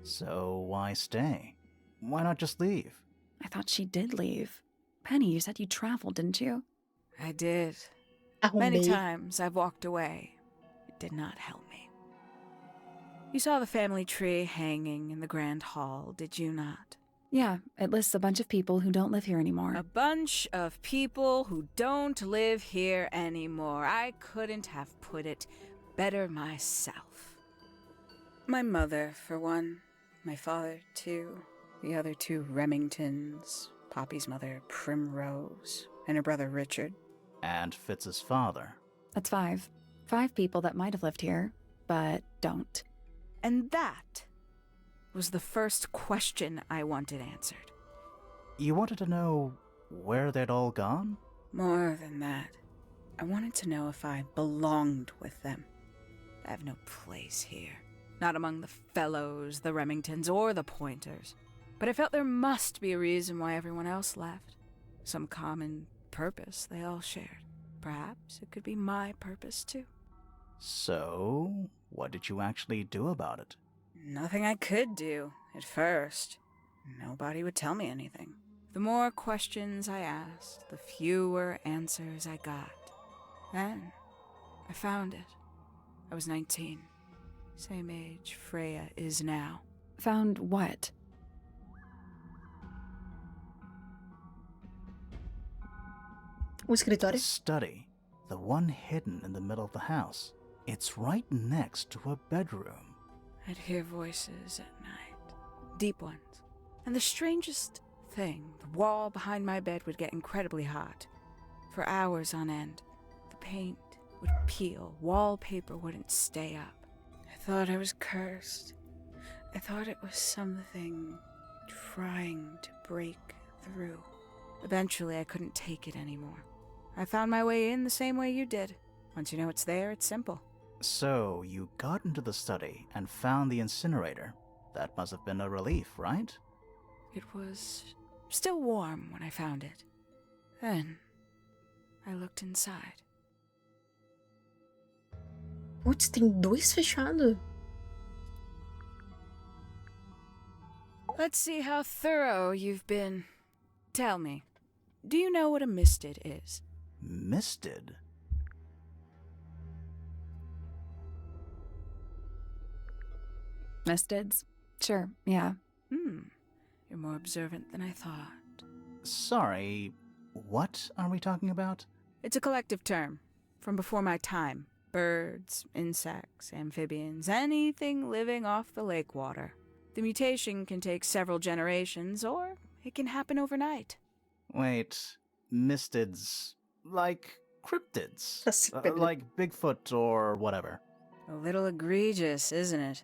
So why stay? Why not just leave? I thought she did leave. Penny, you said you traveled, didn't you? I did. Arrombei. Many times I've walked away. It did not help me. You saw the family tree hanging in the grand hall, did you not? Yeah, it lists a bunch of people who don't live here anymore. A bunch of people who don't live here anymore. I couldn't have put it better myself. My mother, for one. My father, too. The other 2 Remingtons. Poppy's mother, Primrose. And her brother, Richard. And Fitz's father. That's 5. 5 people that might have lived here, but don't. And that was the first question I wanted answered. You wanted to know where they'd all gone? More than that, I wanted to know if I belonged with them. I have no place here. Not among the Fellows, the Remingtons, or the Pointers. But I felt there must be a reason why everyone else left. Some common purpose they all shared. Perhaps it could be my purpose, too. So, what did you actually do about it? Nothing I could do, at first. Nobody would tell me anything. The more questions I asked, the fewer answers I got. Then, I found it. I was 19. Same age Freya is now. Found what? O escritório? The study. The one hidden in the middle of the house. It's right next to a bedroom. I'd hear voices at night. Deep ones. And the strangest thing, the wall behind my bed would get incredibly hot. For hours on end. paint would peel, wallpaper wouldn't stay up. I thought I was cursed. I thought it was something trying to break through. Eventually, I couldn't take it anymore. I found my way in the same way you did. Once you know it's there, it's simple. So, you got into the study and found the incinerator. That must have been a relief, right? It was still warm when I found it. Then, I looked inside. Putz, tem dois fechados. Let's see how thorough you've been. Tell me, do you know what a misted is? Misted? Mistids? Sure, yeah. You're more observant than I thought. Sorry, what are we talking about? It's a collective term from before my time. Birds, insects, amphibians, anything living off the lake water. The mutation can take several generations, or it can happen overnight. Wait, mistids, like cryptids? Cacipedra. Like Bigfoot or whatever. A little egregious, isn't it?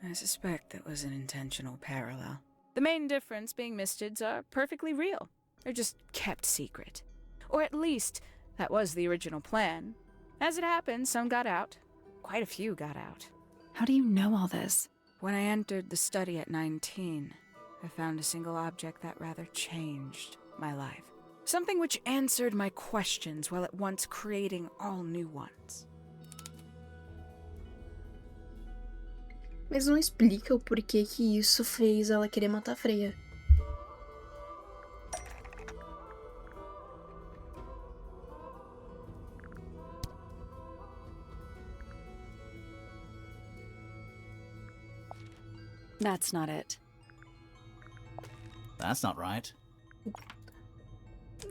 I suspect that was an intentional parallel. The main difference being mistids are perfectly real. They're just kept secret. Or at least, that was the original plan. As it happened, some got out. Quite a few got out. How do you know all this? When I entered the study at 19, I found a single object that rather changed my life. Something which answered my questions while at once creating all new ones. Mas não explica o porquê que isso fez ela querer matar a Freya. That's not it. That's not right.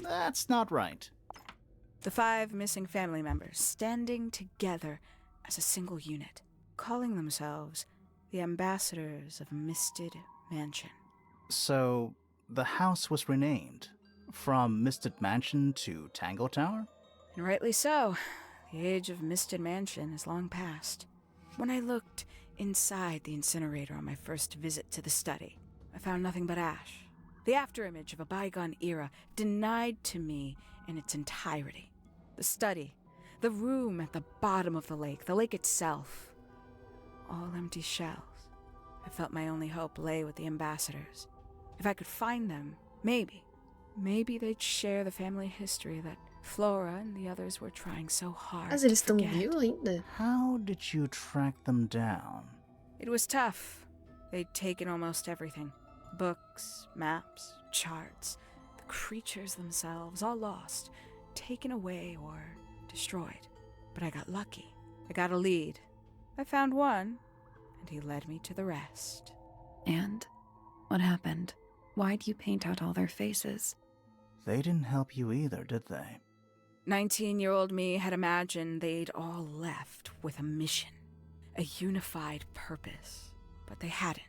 That's not right. The 5 missing family members standing together as a single unit, calling themselves the ambassadors of Misted Mansion. So, the house was renamed from Misted Mansion to Tangle Tower? And rightly so. The age of Misted Mansion is long past. When I looked inside the incinerator on my first visit to the study, I found nothing but ash. The afterimage of a bygone era denied to me in its entirety. The study, the room at the bottom of the lake itself, all empty shells. I felt my only hope lay with the ambassadors. If I could find them, maybe they'd share the family history that Flora and the others were trying so hard Mas to eles estão forget. vivos ainda? How did you track them down? It was tough. They'd taken almost everything. Books, maps, charts. The creatures themselves, all lost, taken away or destroyed. But I got lucky. I got a lead. I found one, and he led me to the rest. And? What happened? Why'd you paint out all their faces? They didn't help you either, did they? 19-year-old me had imagined they'd all left with a mission, a unified purpose. But they hadn't.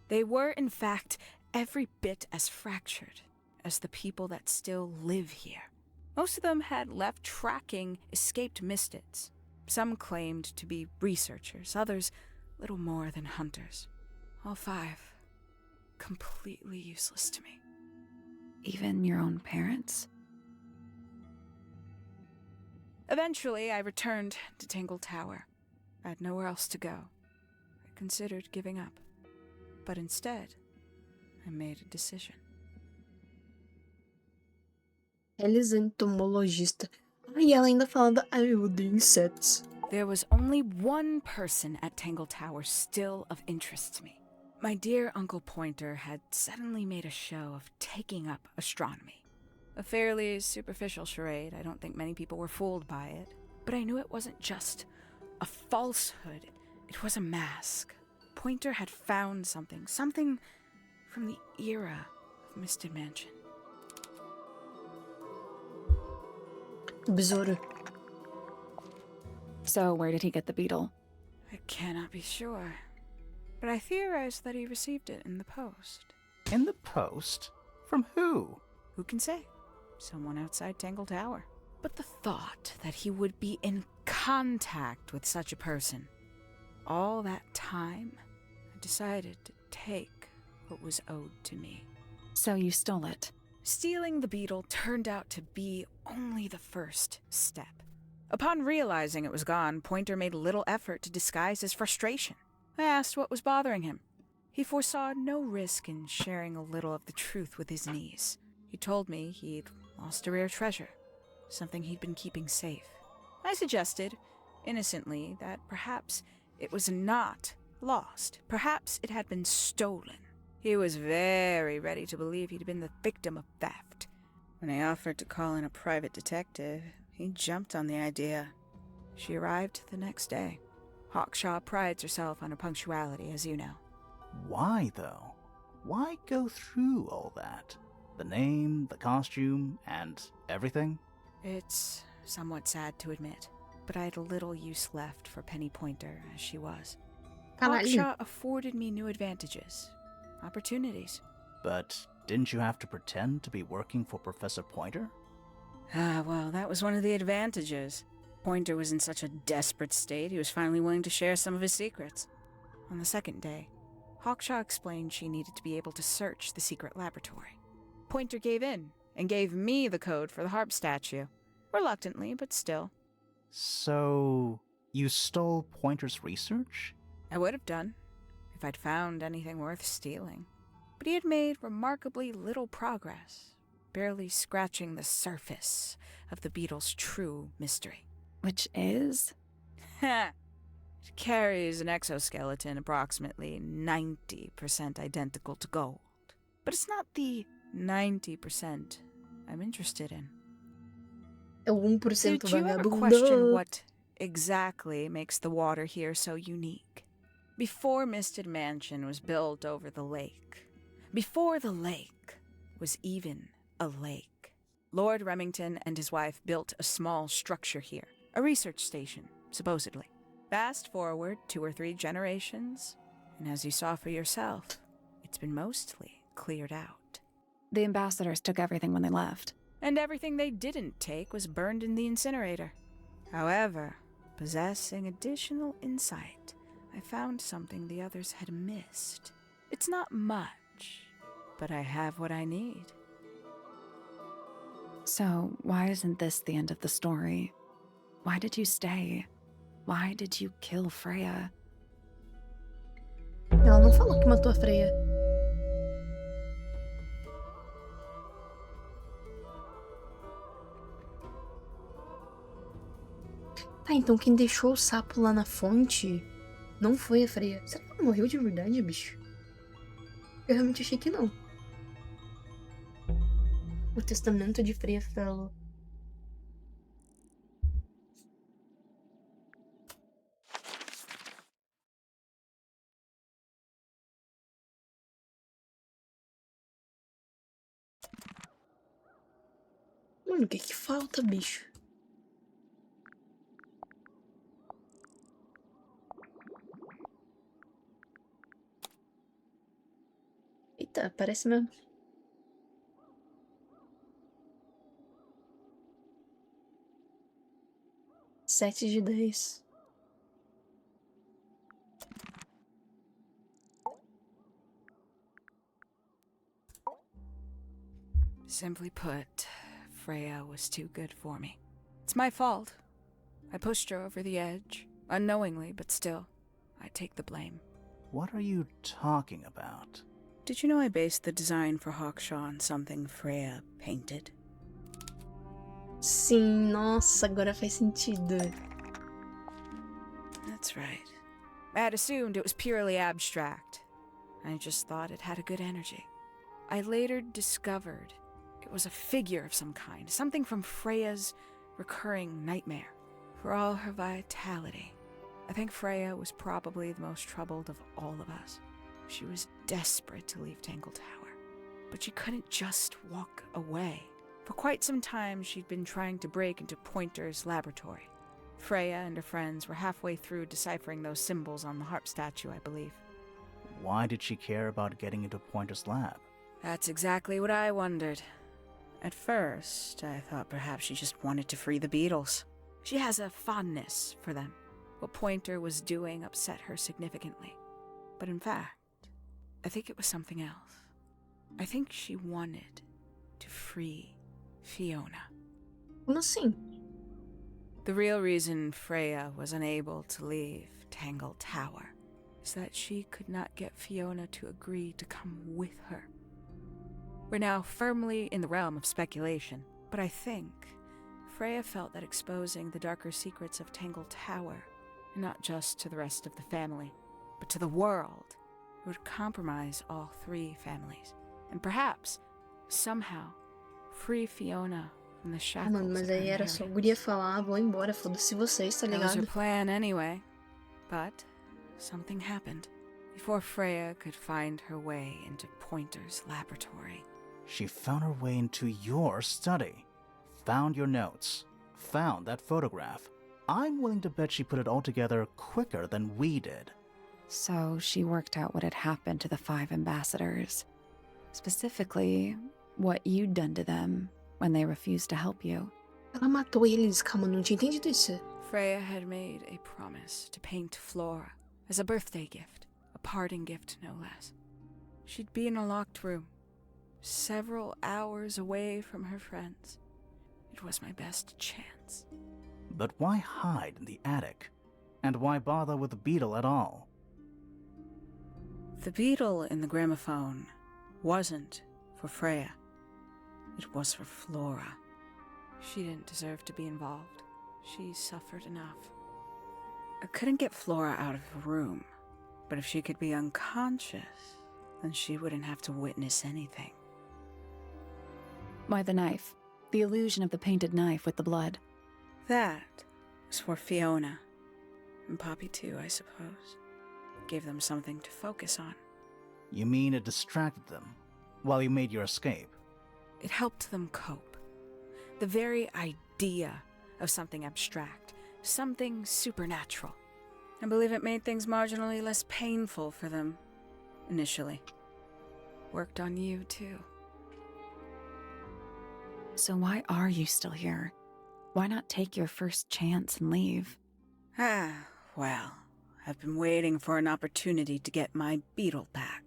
They were, in fact, every bit as fractured as the people that still live here. Most of them had left tracking escaped mystids. Some claimed to be researchers, others little more than hunters. All 5 completely useless to me. Even your own parents? Eventually, I returned to Tangle Tower. I had nowhere else to go. I considered giving up. But instead, I made a decision. Ela é entomologista. E ela ainda falando, ai, eu odeio insetos. There was only one person at Tangle Tower still of interest to me. My dear Uncle Pointer had suddenly made a show of taking up astronomy. A fairly superficial charade. I don't think many people were fooled by it. But I knew it wasn't just a falsehood. It was a mask. Pointer had found something from the era of Misted Mansion. Besouro. So where did he get the beetle? I cannot be sure. But I theorize that he received it in the post. In the post? From who? Who can say? Someone outside Tangle Tower. But the thought that he would be in contact with such a person, all that time, I decided to take what was owed to me. So you stole it. Stealing the beetle turned out to be only the first step. Upon realizing it was gone, Pointer made little effort to disguise his frustration. I asked what was bothering him. He foresaw no risk in sharing a little of the truth with his niece. He told me he'd lost a rare treasure, something he'd been keeping safe. I suggested, innocently, that perhaps it was not lost. Perhaps it had been stolen. He was very ready to believe he'd been the victim of theft. When I offered to call in a private detective, he jumped on the idea. She arrived the next day. Hawkshaw prides herself on her punctuality, as you know. Why, though? Why go through all that? The name, the costume, and everything? It's somewhat sad to admit, but I had little use left for Penny Pointer as she was. Caralho. Hawkshaw afforded me new advantages, opportunities. But didn't you have to pretend to be working for Professor Pointer? Well, that was one of the advantages. Pointer was in such a desperate state, he was finally willing to share some of his secrets. On the second day, Hawkshaw explained she needed to be able to search the secret laboratory. Pointer gave in and gave me the code for the harp statue. Reluctantly, but still. So, you stole Pointer's research? I would have done, if I'd found anything worth stealing. But he had made remarkably little progress, barely scratching the surface of the beetle's true mystery. Which is? It carries an exoskeleton approximately 90% identical to gold. But it's not the 90% I'm interested in. É o 1% Did you ever vagabundo. question what exactly makes the water here so unique? Before Misted Mansion was built over the lake, before the lake was even a lake, Lord Remington and his wife built a small structure here, a research station, supposedly. Fast forward 2 or 3 generations, and as you saw for yourself, it's been mostly cleared out. The ambassadors took everything when they left. And everything they didn't take was burned in the incinerator. However, possessing additional insight, I found something the others had missed. It's not much, but I have what I need. So why isn't this the end of the story? Why did you stay? Why did you kill Freya? Ela não falou que matou a Freya. Tá, então quem deixou o sapo lá na fonte não foi a Freya. Será que ela morreu de verdade, bicho? Eu realmente achei que não. O testamento de Freya falou. Mano, o que que falta, bicho? Eita, parece mesmo. Sete de 10. Simply put, Freya was too good for me. It's my fault. I pushed her over the edge, unknowingly, but still, I take the blame. What are you talking about? Did you know I based the design for Hawkshaw on something Freya painted? Sim, nossa, agora faz sentido. That's right. I had assumed it was purely abstract. I just thought it had a good energy. I later discovered it was a figure of some kind, something from Freya's recurring nightmare. For all her vitality, I think Freya was probably the most troubled of all of us. She was desperate to leave Tangle Tower, but she couldn't just walk away. For quite some time, she'd been trying to break into Pointer's laboratory. Freya and her friends were halfway through deciphering those symbols on the harp statue, I believe. Why did she care about getting into Pointer's lab? That's exactly what I wondered. At first, I thought perhaps she just wanted to free the beetles. She has a fondness for them. What Pointer was doing upset her significantly. But in fact, I think it was something else. I think she wanted to free Fiona. Como assim? The real reason Freya was unable to leave Tangle Tower is that she could not get Fiona to agree to come with her. We're now firmly in the realm of speculation, but I think Freya felt that exposing the darker secrets of Tangle Tower, not just to the rest of the family, but to the world, would compromise all three families, and perhaps, somehow, free Fiona from the Ah, shackles mano, mas of her aí era só a inheritance. guria falar, vou embora, foda-se vocês, tá That was her ligado? plan anyway. But something happened. Before Freya could find her way into Pointer's laboratory. She found her way into your study, found your notes, found that photograph. I'm willing to bet she put it all together quicker than we did. So she worked out what had happened to the 5 ambassadors. Specifically, what you'd done to them when they refused to help you. Ela matou eles, calma, não tinha entendido isso. Freya had made a promise to paint Flora as a birthday gift, a parting gift no less. She'd be in a locked room, several hours away from her friends. It was my best chance. But why hide in the attic? And why bother with the beetle at all? The beetle in the gramophone wasn't for Freya. It was for Flora. She didn't deserve to be involved. She suffered enough. I couldn't get Flora out of the room, but if she could be unconscious, then she wouldn't have to witness anything. Why the knife? The illusion of the painted knife with the blood. That was for Fiona. And Poppy too, I suppose. Gave them something to focus on. You mean it distracted them while you made your escape? It helped them cope. The very idea of something abstract, something supernatural. I believe it made things marginally less painful for them, initially. Worked on you, too. So why are you still here? Why not take your first chance and leave? Well, I've been waiting for an opportunity to get my beetle back.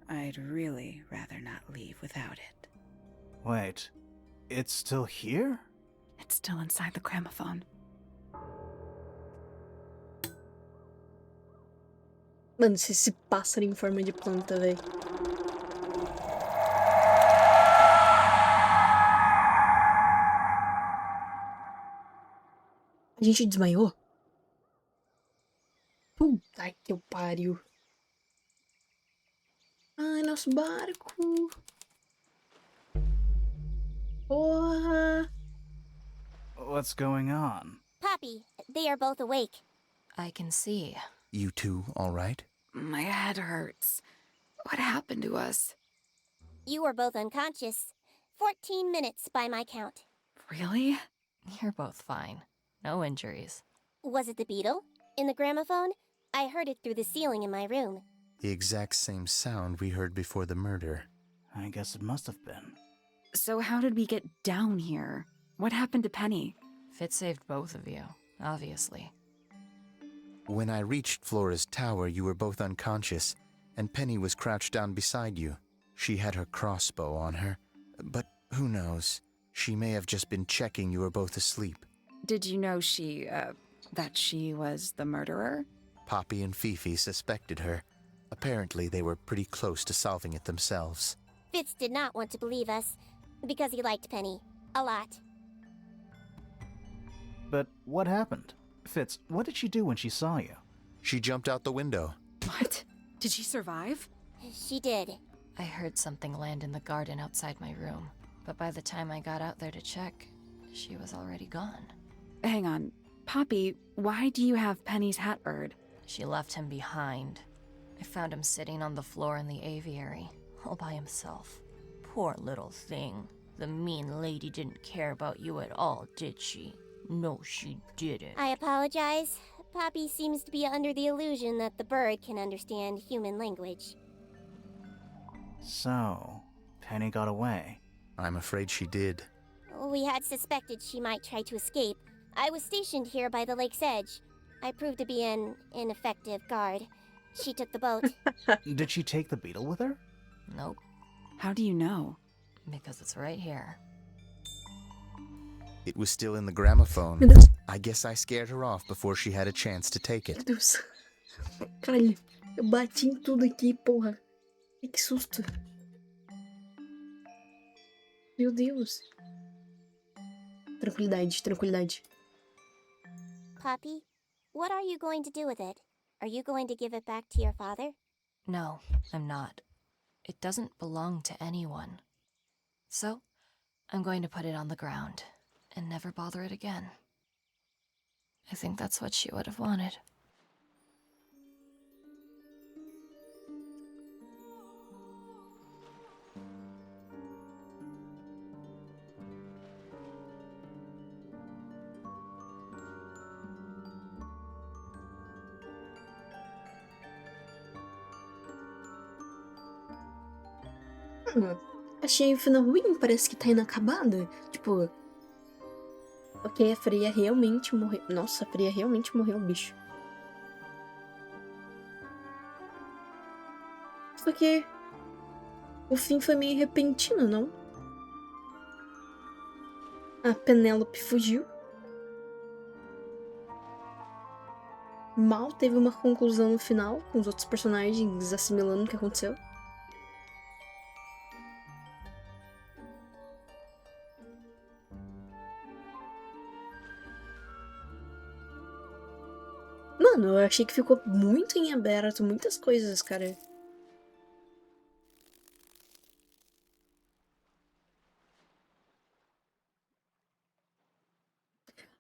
I'd really rather not leave without it. Wait, it's still here? It's still inside the gramophone. Mano, se esse pássaro em forma de planta, velho. A gente desmaiou? Puta que eu pariu. Ai, nosso barco. Porra. What's going on? Poppy, they are both awake. I can see. You two all right? My head hurts. What happened to us? You were both unconscious. 14 minutes by my count. Really? You're both fine. No injuries. Was it the beetle? In the gramophone? I heard it through the ceiling in my room. The exact same sound we heard before the murder. I guess it must have been. So how did we get down here? What happened to Penny? Fit saved both of you, obviously. When I reached Flora's tower, you were both unconscious, and Penny was crouched down beside you. She had her crossbow on her, but who knows? She may have just been checking you were both asleep. Did you know that she was the murderer? Poppy and Fifi suspected her. Apparently, they were pretty close to solving it themselves. Fitz did not want to believe us, because he liked Penny. A lot. But what happened? Fitz, what did she do when she saw you? She jumped out the window. What? Did she survive? She did. I heard something land in the garden outside my room, but by the time I got out there to check, she was already gone. Hang on. Poppy, why do you have Penny's hat bird? She left him behind. I found him sitting on the floor in the aviary, all by himself. Poor little thing. The mean lady didn't care about you at all, did she? No, she didn't. I apologize. Poppy seems to be under the illusion that the bird can understand human language. So, Penny got away. I'm afraid she did. We had suspected she might try to escape. I was stationed here by the lake's edge. I proved to be an ineffective guard. She took the boat. Did she take the beetle with her? Nope, How do you know? because it's right here. It was still in the gramophone. Meu Deus, I guess I scared her off before she had a chance to take meu it. Deus. Caralho, eu bati em tudo aqui, porra. Ai, que susto. Meu Deus. Tranquilidade, tranquilidade. Poppy, what are you going to do with it? Are you going to give it back to your father? No, I'm not. It doesn't belong to anyone. So, I'm going to put it on the ground and never bother it again. I think that's what she would have wanted. Mano, achei o final ruim, parece que tá inacabada. Tipo, ok, a Freya realmente morreu. Nossa, a Freya realmente morreu, bicho. Só que o fim foi meio repentino, não? A Penélope fugiu. Mal teve uma conclusão no final, com os outros personagens assimilando o que aconteceu. Mano, eu achei que ficou muito em aberto, muitas coisas, cara.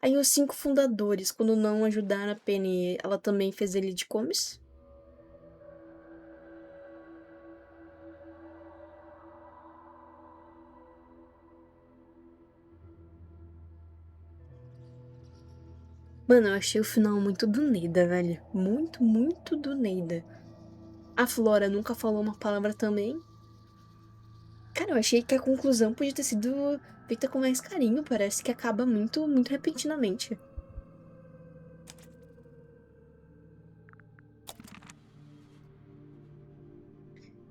Aí os 5 fundadores, quando não ajudaram a Penny, ela também fez ele de comes? Mano, eu achei o final muito do Neida, velho. Muito, muito do Neida. A Flora nunca falou uma palavra também. Cara, eu achei que a conclusão podia ter sido feita com mais carinho. Parece que acaba muito, muito repentinamente.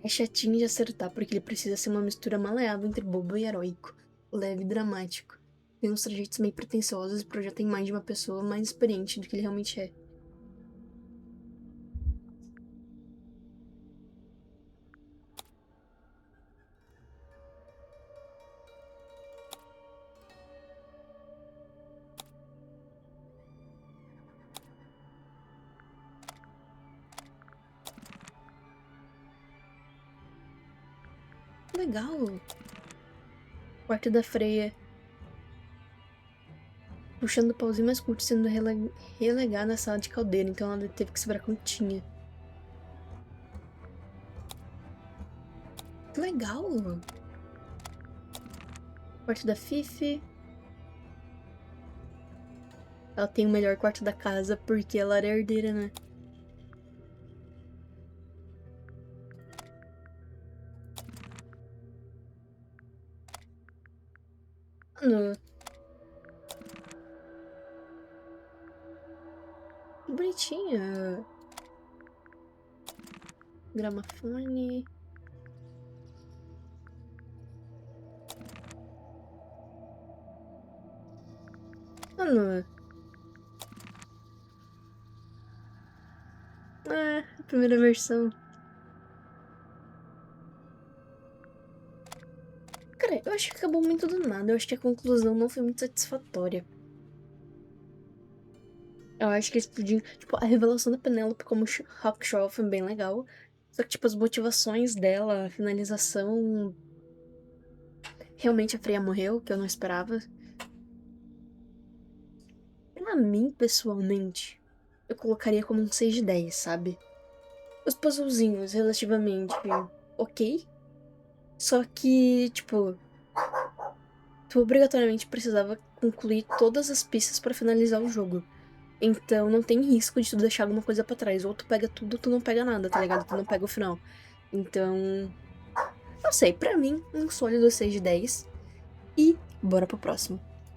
É chatinho de acertar porque ele precisa ser uma mistura maleável entre bobo e heróico, leve e dramático. Tem uns trejeitos meio pretensiosos e projeta a imagem de uma pessoa mais experiente do que ele realmente é. Legal. Quarto da Freya. Puxando o pauzinho mais curto, sendo relegada à sala de caldeira, então ela teve que se virar como tinha. Que legal! Quarto da Fifi. Ela tem o melhor quarto da casa porque ela era herdeira, né? Mano, que bonitinha. Gramafone. Mano. Ah, a primeira versão. Cara, eu acho que acabou muito do nada. Eu acho que a conclusão não foi muito satisfatória. Eu acho que eles podiam. Tipo, a revelação da Penélope como Hawkshaw foi bem legal. Só que, tipo, as motivações dela, a finalização. Realmente a Freya morreu, que eu não esperava. Pra mim, pessoalmente, eu colocaria como um 6 de 10, sabe? Os puzzlezinhos, relativamente ok. Só que, tipo, tu obrigatoriamente precisava concluir todas as pistas pra finalizar o jogo. Então não tem risco de tu deixar alguma coisa pra trás. Ou tu pega tudo ou tu não pega nada, tá ligado? Tu não pega o final. Então, não sei, pra mim, um sólido 6 de 10. E bora pro próximo.